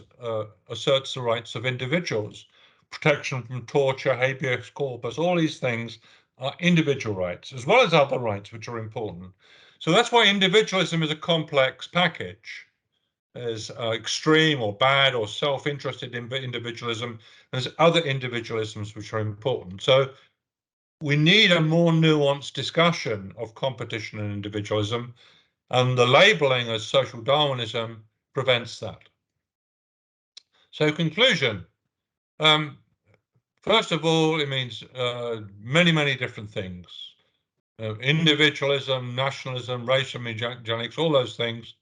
asserts the rights of individuals, protection from torture, habeas corpus, all these things are individual rights, as well as other rights which are important. So that's why individualism is a complex package. There's extreme or bad or self-interested individualism. There's other individualisms which are important. So we need a more nuanced discussion of competition and individualism, and the labeling as social Darwinism prevents that. So conclusion. First of all, it means many, many different things. Individualism, nationalism, racial eugenics, all those things.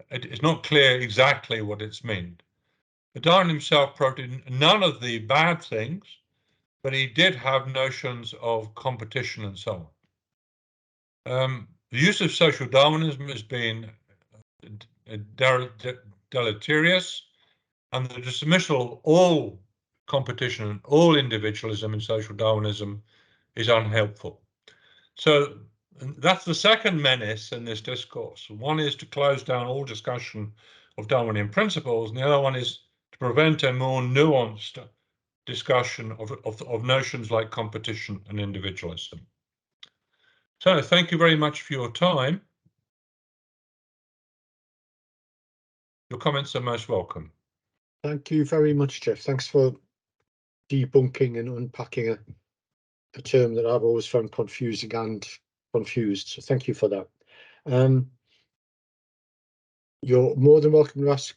It's not clear exactly what it's meant. But Darwin himself promoted none of the bad things, but he did have notions of competition and so on. The use of social Darwinism has been deleterious, and the dismissal of all competition and all individualism in social Darwinism is unhelpful. So that's the second menace in this discourse. One is to close down all discussion of Darwinian principles, and the other one is to prevent a more nuanced discussion of notions like competition and individualism. So thank you very much for your time. Your comments are most welcome. Thank you very much, Geoff. Thanks for debunking and unpacking a term that I've always found confusing and confused. So thank you for that. You're more than welcome to ask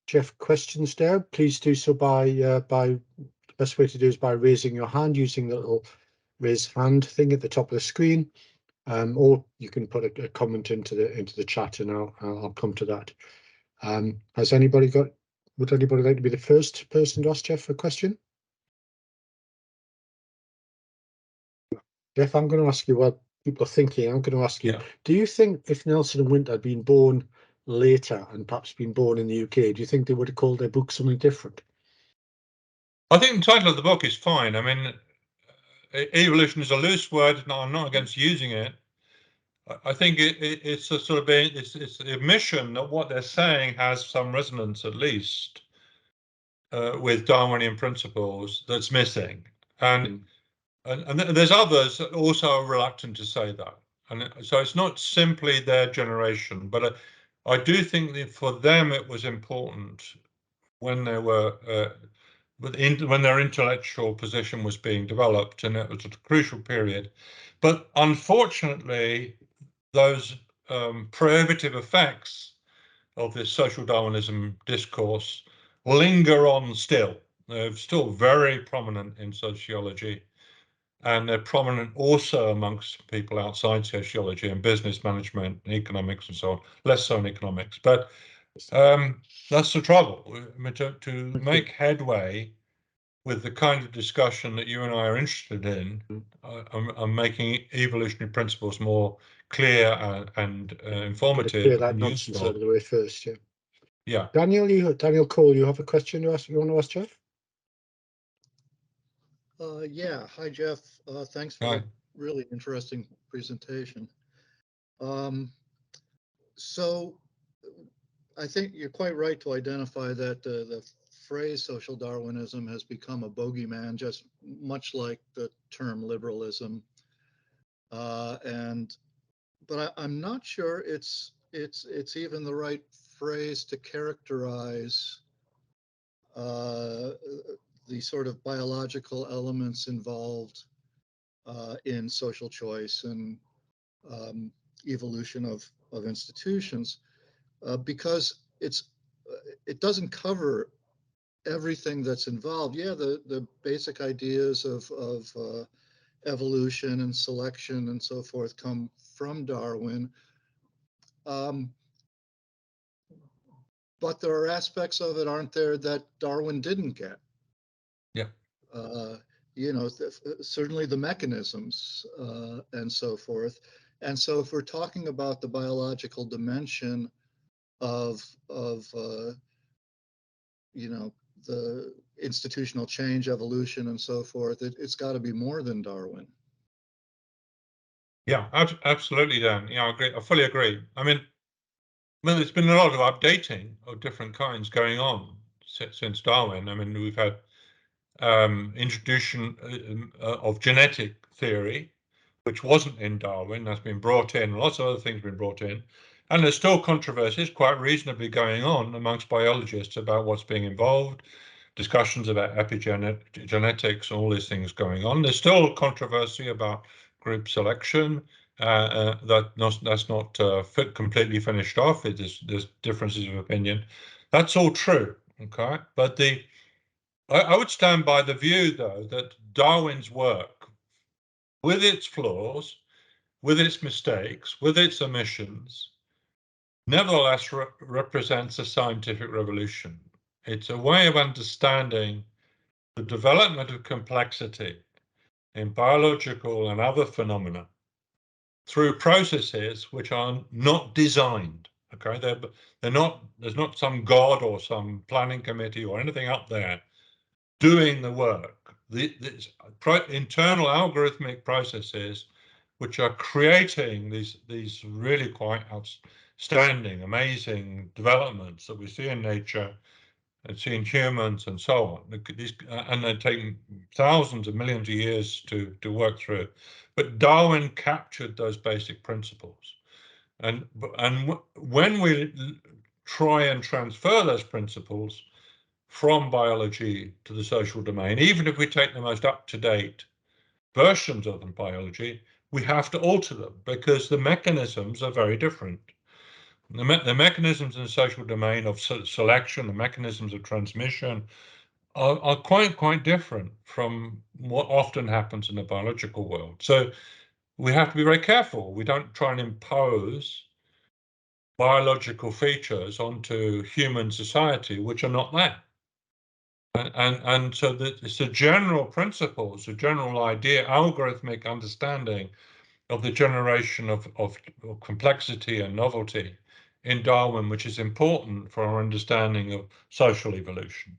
Geoff questions now. Please do so by the best way to do is by raising your hand using the little raise hand thing at the top of the screen, or you can put a comment into the chat, and I'll come to that. Has anybody got? Would anybody like to be the first person to ask Geoff a question? Geoff, I'm going to ask you what people are thinking. I'm going to ask you, do you think if Nelson and Winter had been born later and perhaps been born in the UK, do you think they would have called their book something different? I think the title of the book is fine. I mean, evolution is a loose word. No, I'm not against using it. I think it's a sort of it's the admission that what they're saying has some resonance, at least, with Darwinian principles that's missing, and there's others that also are reluctant to say that, and so it's not simply their generation, but I do think that for them it was important when they were when their intellectual position was being developed, and it was a crucial period. But unfortunately, those prohibitive effects of this social Darwinism discourse linger on still. They're still very prominent in sociology, and they're prominent also amongst people outside sociology and business management and economics and so on, less so in economics. But that's the trouble. I mean, to make headway with the kind of discussion that you and I are interested in, I'm making evolutionary principles more clear and informative. Clear that nonsense out of the way first, yeah. Yeah. Daniel Cole, you have a question to ask? You want to ask Geoff? Yeah. Hi, Geoff. Thanks for a really interesting presentation. So I think you're quite right to identify that the phrase social Darwinism has become a bogeyman, just much like the term liberalism. But I'm not sure it's even the right phrase to characterize the sort of biological elements involved in social choice and evolution of institutions, because it doesn't cover everything that's involved. Yeah, the basic ideas of evolution and selection and so forth come from Darwin. But there are aspects of it, aren't there, that Darwin didn't get? Yeah. You know, certainly the mechanisms and so forth. And so if we're talking about the biological dimension of you know, the institutional change, evolution, and so forth, it's got to be more than Darwin. Yeah, absolutely, Dan. Yeah, I agree. I fully agree. I mean, there's been a lot of updating of different kinds going on since Darwin. I mean, we've had introduction of genetic theory, which wasn't in Darwin, that's been brought in, lots of other things been brought in. And there's still controversies quite reasonably going on amongst biologists about what's being involved, discussions about epigenetics, all these things going on. There's still controversy about group selection. That's not completely finished off. There's differences of opinion. That's all true, okay? But I would stand by the view, though, that Darwin's work, with its flaws, with its mistakes, with its omissions, nevertheless represents a scientific revolution. It's a way of understanding the development of complexity in biological and other phenomena through processes which are not designed. Okay, they're not. There's not some god or some planning committee or anything up there doing the work. These internal algorithmic processes which are creating these really quite outstanding, amazing developments that we see in nature and see in humans and so on. And they're taking thousands of millions of years to work through. But Darwin captured those basic principles. And when we try and transfer those principles from biology to the social domain, even if we take the most up-to-date versions of them biology, we have to alter them because the mechanisms are very different. The mechanisms in the social domain of selection, the mechanisms of transmission are quite different from what often happens in the biological world. So we have to be very careful. We don't try and impose biological features onto human society, which are not there. And so that it's the general principles, the general idea, algorithmic understanding of the generation of complexity and novelty in Darwin, which is important for our understanding of social evolution.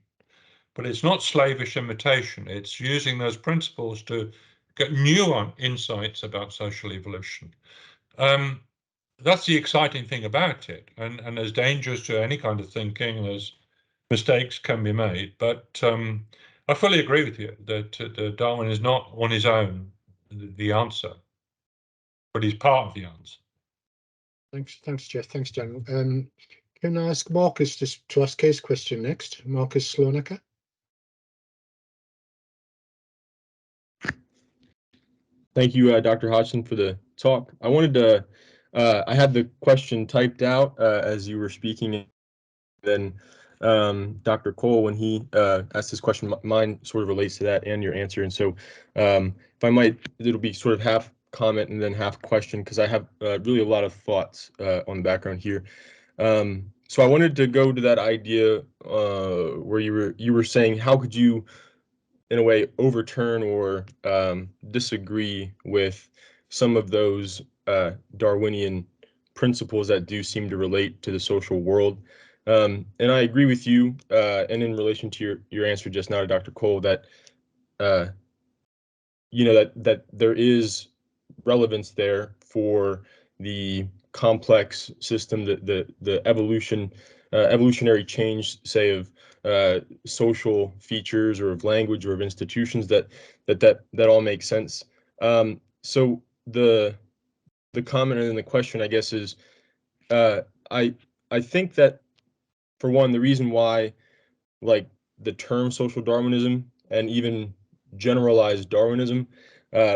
But it's not slavish imitation. It's using those principles to get new insights about social evolution. That's the exciting thing about it. And there's dangers to any kind of thinking. There's mistakes can be made. But I fully agree with you that Darwin is not on his own the answer, but he's part of the answer. Thanks, Geoff. Thanks, Daniel. Can I ask Marcus to ask his question next? Marcus Slonaker. Thank you, Dr. Hodgson, for the talk. I wanted to, I had the question typed out as you were speaking. Then Dr. Cole, when he asked this question, mine sort of relates to that and your answer. And so if I might, it'll be sort of half comment and then half question, because I have really a lot of thoughts on the background here. So I wanted to go to that idea where you were saying, how could you, in a way, overturn or disagree with some of those Darwinian principles that do seem to relate to the social world. And I agree with you, and in relation to your answer just now to Dr. Cole, that that there is relevance there for the complex system, the evolutionary change, say, of social features or of language or of institutions, that all makes sense. So the comment and the question, I guess, is I think that, for one, the reason why, like, the term social Darwinism and even generalized Darwinism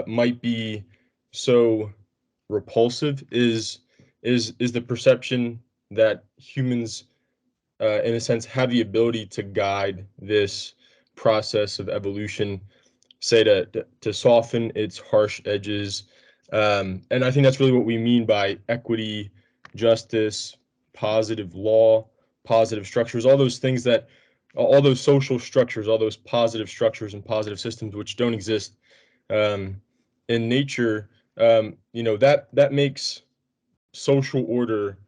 might be so repulsive is the perception that humans, in a sense, have the ability to guide this process of evolution, say, to soften its harsh edges. And I think that's really what we mean by equity, justice, positive law, positive structures, all those things that, all those social structures, all those positive structures and positive systems which don't exist in nature. That makes social order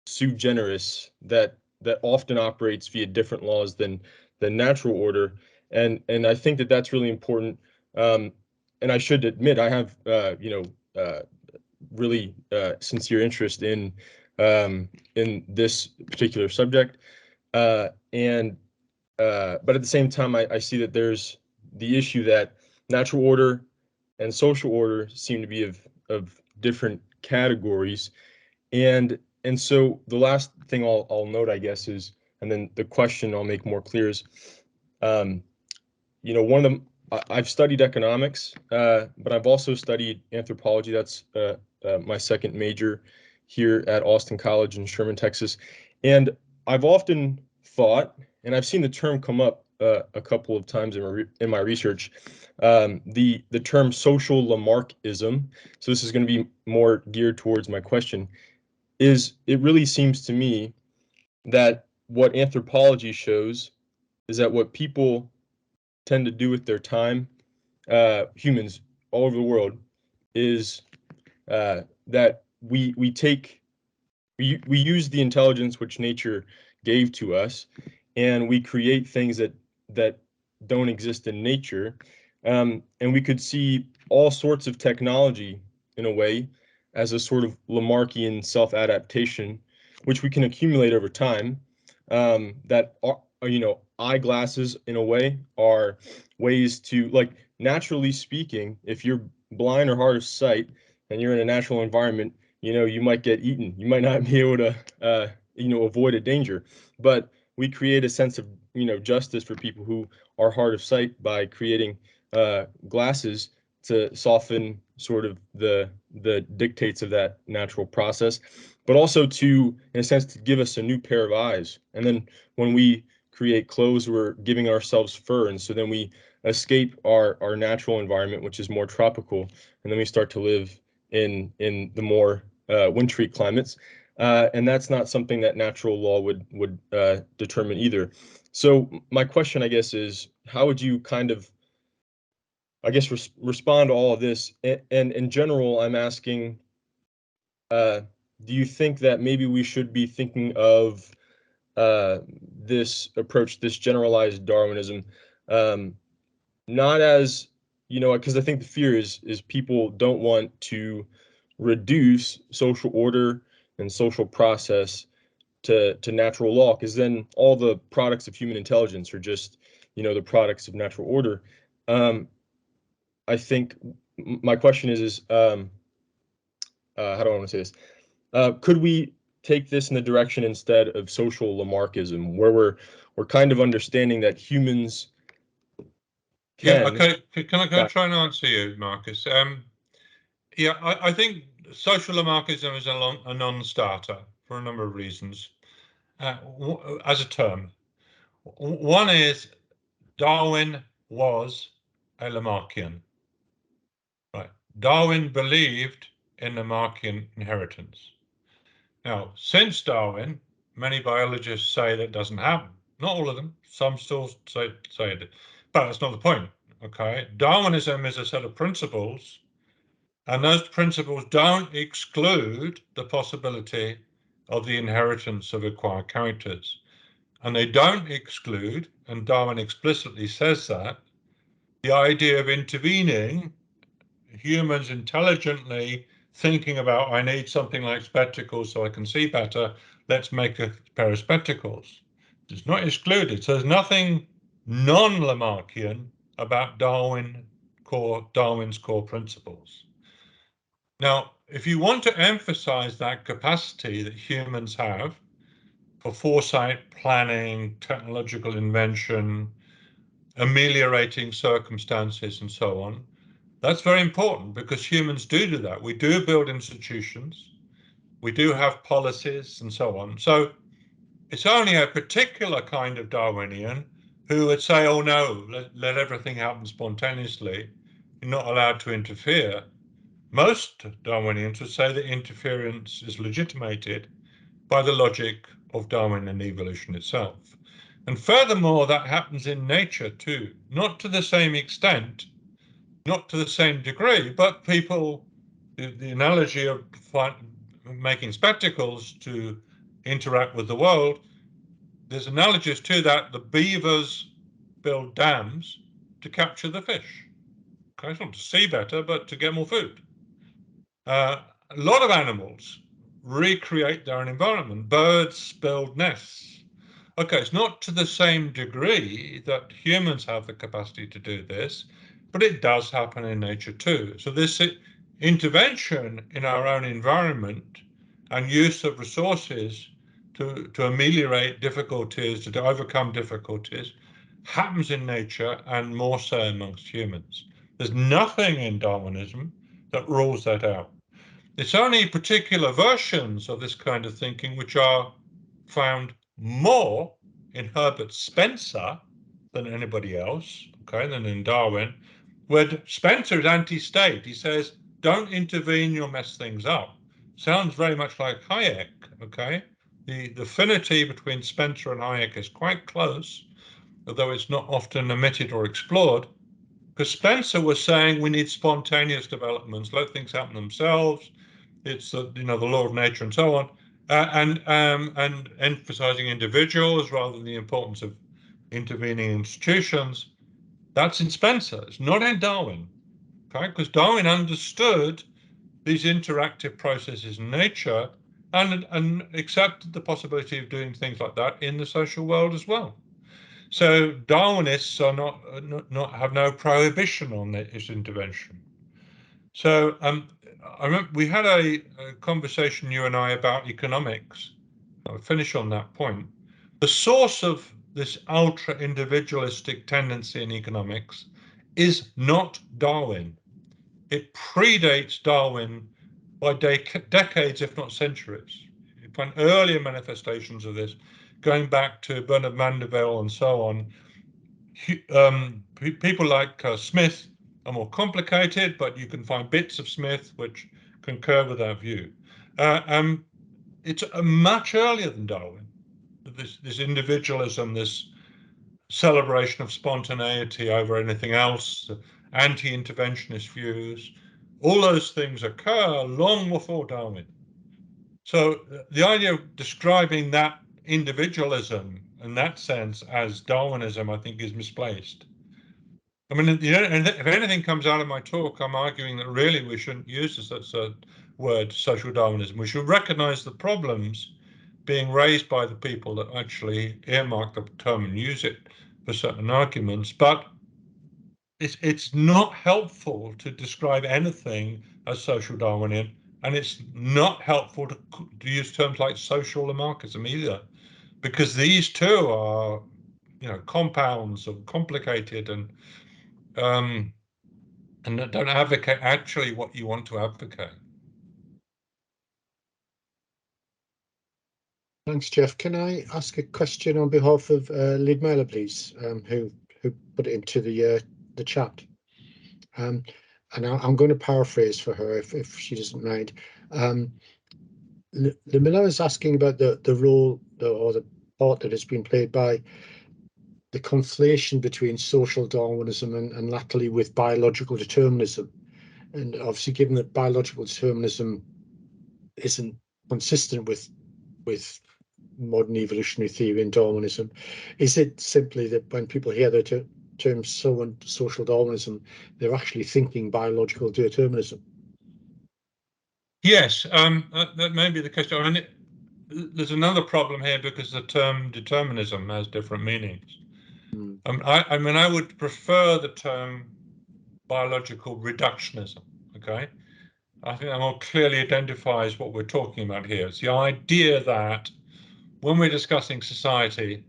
sui generis, that often operates via different laws than natural order. And I think that that's really important. And I should admit, I have really sincere interest in this particular subject. But at the same time, I see that there's the issue that natural order and social order seem to be of different categories. And so the last thing I'll note, I guess, is, and then the question I'll make more clear is, one of them, I've studied economics, but I've also studied anthropology. That's my second major here at Austin College in Sherman, Texas. And I've often thought, and I've seen the term come up a couple of times in my research, the term social Lamarckism. So this is going to be more geared towards my question. It really seems to me that what anthropology shows is that what people tend to do with their time, humans all over the world, is that we use the intelligence which nature gave to us, and we create things that don't exist in nature. And we could see all sorts of technology in a way as a sort of Lamarckian self-adaptation, which we can accumulate over time. That are, eyeglasses in a way are ways to, like, naturally speaking, if you're blind or hard of sight and you're in a natural environment, you might get eaten. You might not be able to, avoid a danger. But we create a sense of, justice for people who are hard of sight by creating glasses to soften sort of the dictates of that natural process, but also to, in a sense, to give us a new pair of eyes. And then when we create clothes, we're giving ourselves fur, and so then we escape our natural environment, which is more tropical, and then we start to live in the more wintry climates, and that's not something that natural law would determine either. So my question, I guess, is how would you kind of, I guess, respond to all of this? And in general, I'm asking, do you think that maybe we should be thinking of this approach, this generalized Darwinism, not as, because I think the fear is people don't want to reduce social order and social process to natural law, because then all the products of human intelligence are just, the products of natural order. I think my question is how do I want to say this? Could we take this in the direction instead of social Lamarckism, where we're kind of understanding that humans can. Yeah, okay. Can I try and answer you, Marcus? Yeah, I think social Lamarckism is a non-starter for a number of reasons. As a term, one is Darwin was a Lamarckian. Right. Darwin believed in Lamarckian inheritance. Now, since Darwin, many biologists say that doesn't happen. Not all of them. Some still say it, but that's not the point. Okay, Darwinism is a set of principles, and those principles don't exclude the possibility of the inheritance of acquired characters. And they don't exclude, and Darwin explicitly says that, the idea of intervening, humans intelligently thinking about, I need something like spectacles so I can see better, let's make a pair of spectacles. It's not excluded. So there's nothing non-Lamarckian about Darwin's core principles. Now, if you want to emphasize that capacity that humans have for foresight, planning, technological invention, ameliorating circumstances, and so on, that's very important, because humans do that. We do build institutions, we do have policies, and so on. So it's only a particular kind of Darwinian who would say, oh no, let everything happen spontaneously, you're not allowed to interfere. Most Darwinians would say that interference is legitimated by the logic of Darwin and evolution itself. And furthermore, that happens in nature too, not to the same extent, not to the same degree, but people, the analogy of making spectacles to interact with the world, there's analogies to that. The beavers build dams to capture the fish. Okay, it's not to see better, but to get more food. A lot of animals recreate their own environment. Birds build nests. Okay, it's not to the same degree that humans have the capacity to do this, but it does happen in nature too. So this intervention in our own environment and use of resources to ameliorate difficulties, to overcome difficulties, happens in nature and more so amongst humans. There's nothing in Darwinism that rules that out. It's only particular versions of this kind of thinking which are found more in Herbert Spencer than anybody else, okay, than in Darwin, where Spencer is anti-state. He says, don't intervene, you'll mess things up. Sounds very much like Hayek, okay? The affinity between Spencer and Hayek is quite close, although it's not often omitted or explored, because Spencer was saying we need spontaneous developments, let things happen themselves. It's the law of nature and so on, and emphasizing individuals rather than the importance of intervening institutions. That's in Spencer. It's not in Darwin, okay? Because Darwin understood these interactive processes in nature and accepted the possibility of doing things like that in the social world as well. So Darwinists are not have no prohibition on this intervention. So I remember we had a conversation, you and I, about economics. I'll finish on that point. The source of this ultra individualistic tendency in economics is not Darwin. It predates Darwin by decades, if not centuries. You find earlier manifestations of this going back to Bernard Mandeville and so on. People like Smith are more complicated, but you can find bits of Smith which concur with our view. It's much earlier than Darwin. This individualism, this celebration of spontaneity over anything else, anti-interventionist views, all those things occur long before Darwin. So the idea of describing that individualism in that sense as Darwinism, I think, is misplaced. I mean, if anything comes out of my talk, I'm arguing that really we shouldn't use such a word, social Darwinism. We should recognize the problems being raised by the people that actually earmark the term and use it for certain arguments, but it's not helpful to describe anything as social Darwinian, and it's not helpful to use terms like social Lamarckism either, because these two are, compounds of complicated and don't advocate actually what you want to advocate. Thanks, Geoff. Can I ask a question on behalf of Lidmela, please, who put it into the chat? And I'm going to paraphrase for her if she doesn't mind. Lidmela is asking about the role or the part that has been played by the conflation between social Darwinism and latterly with biological determinism. And obviously, given that biological determinism isn't consistent with modern evolutionary theory and Darwinism, is it simply that when people hear the term social Darwinism, they're actually thinking biological determinism? Yes, that may be the case. I mean, there's another problem here because the term determinism has different meanings. I mean, I would prefer the term biological reductionism, okay? I think that more clearly identifies what we're talking about here. It's the idea that when we're discussing society,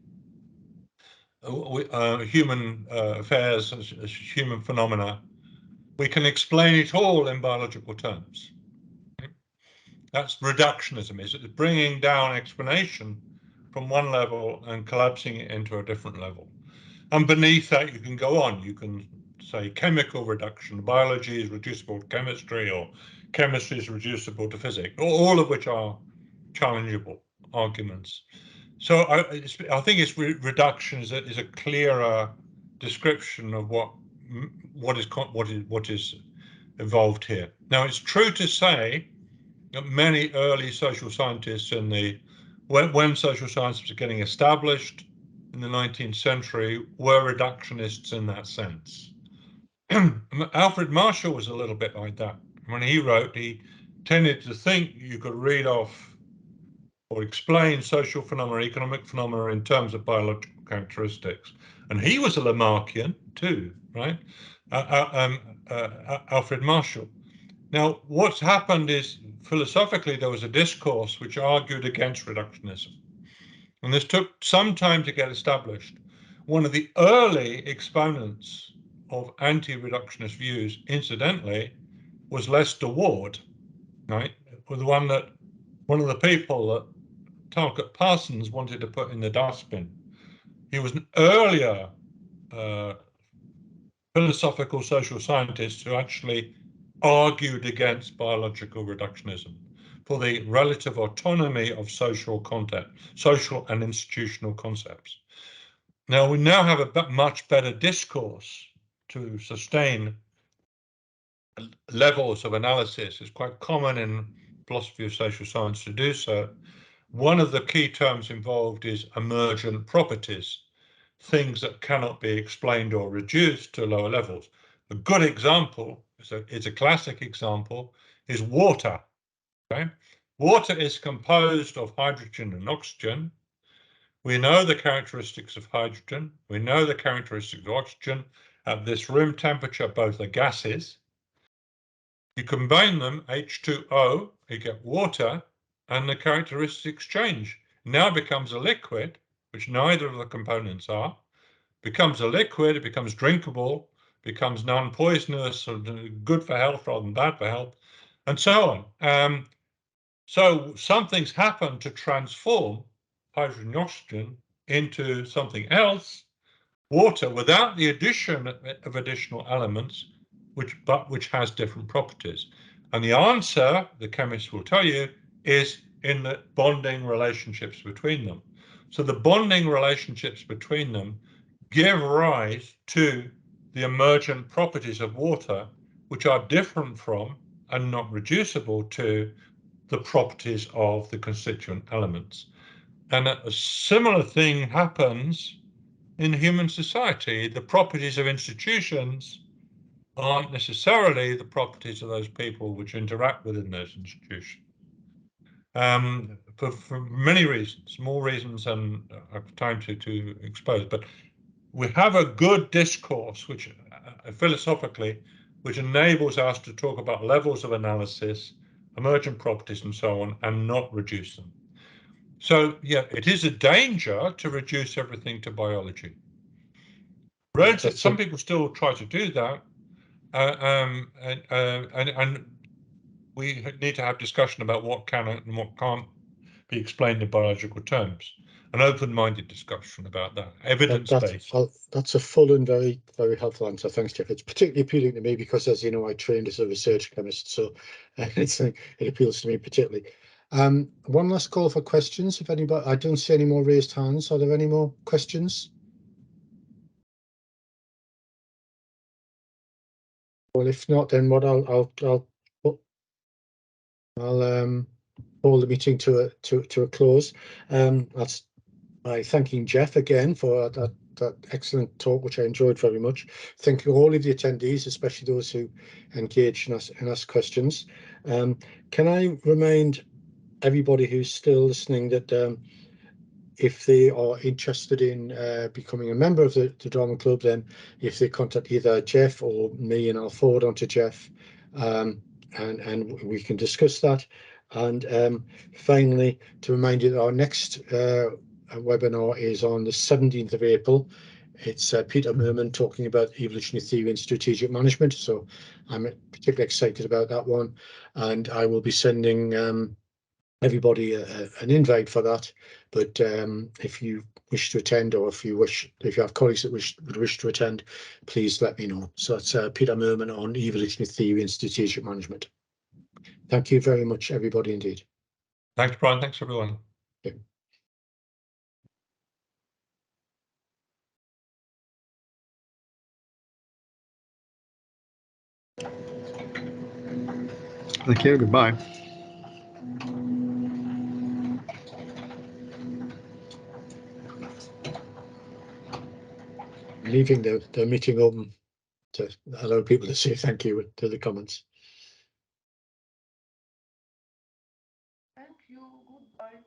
human affairs, human phenomena, we can explain it all in biological terms. That's reductionism, is it bringing down explanation from one level and collapsing it into a different level. And beneath that, you can go on. You can say chemical reduction, biology is reducible to chemistry, or chemistry is reducible to physics, all of which are challengeable arguments. So I think reduction is a clearer description of what is involved here. Now, it's true to say that many early social scientists when social science was getting established in the 19th century were reductionists in that sense. Alfred Marshall was a little bit like that. When he wrote, he tended to think you could read off or explain social phenomena, economic phenomena in terms of biological characteristics. And he was a Lamarckian too, right? Alfred Marshall. Now, what's happened is philosophically there was a discourse which argued against reductionism, and this took some time to get established. One of the early exponents of anti-reductionist views, incidentally, was Lester Ward, right? Was one of the people that Talcott Parsons wanted to put in the dustbin. He was an earlier philosophical social scientist who actually argued against biological reductionism for the relative autonomy of social content, social and institutional concepts. Now, we now have a much better discourse to sustain levels of analysis. It's quite common in philosophy of social science to do so. One of the key terms involved is emergent properties, things that cannot be explained or reduced to lower levels. A good example, it's a classic example, is water. Okay? Water is composed of hydrogen and oxygen. We know the characteristics of hydrogen. We know the characteristics of oxygen. At this room temperature, both are gases. You combine them, H2O, you get water, and the characteristics change. Now it becomes a liquid, which neither of the components are, becomes a liquid, it becomes drinkable, becomes non-poisonous, or good for health rather than bad for health, and so on. So something's happened to transform hydrogen and oxygen into something else, water, without the addition of additional elements, which has different properties. And the answer, the chemists will tell you, is in the bonding relationships between them. So the bonding relationships between them give rise to the emergent properties of water, which are different from and not reducible to the properties of the constituent elements. And a similar thing happens in human society. The properties of institutions aren't necessarily the properties of those people which interact within those institutions. For many reasons, more reasons than I have time to expose. But we have a good discourse, which philosophically, which enables us to talk about levels of analysis, emergent properties, and so on, and not reduce them. So, yeah, it is a danger to reduce everything to biology. Some people still try to do that, and we need to have discussion about what can and what can't be explained in biological terms. An open-minded discussion about that, evidence-based. That's a full and very, very helpful answer. Thanks, Geoff. It's particularly appealing to me because, as you know, I trained as a research chemist, so it appeals to me particularly. One last call for questions. If anybody, I don't see any more raised hands. Are there any more questions? Well, if not, then what I'll call the meeting to a close. That's by thanking Geoff again for that excellent talk, which I enjoyed very much. Thanking all of the attendees, especially those who engaged and asked questions. Can I remind everybody who's still listening that if they are interested in becoming a member of the Darwin Club, then if they contact either Geoff or me, and I'll forward on to Geoff, and we can discuss that. And finally, to remind you that our next webinar is on the 17th of April. It's Peter Merman talking about evolutionary theory and strategic management. So I'm particularly excited about that one, and I will be sending everybody an invite for that. But if you wish to attend, or if you have colleagues that would wish to attend, please let me know. So that's Peter Merman on evolutionary theory and strategic management. Thank you very much, everybody, indeed. Thanks, Brian. Thanks, everyone. Okay. Thank you. Goodbye. Leaving the meeting open to allow people to say thank you to the comments. Thank you. Goodbye.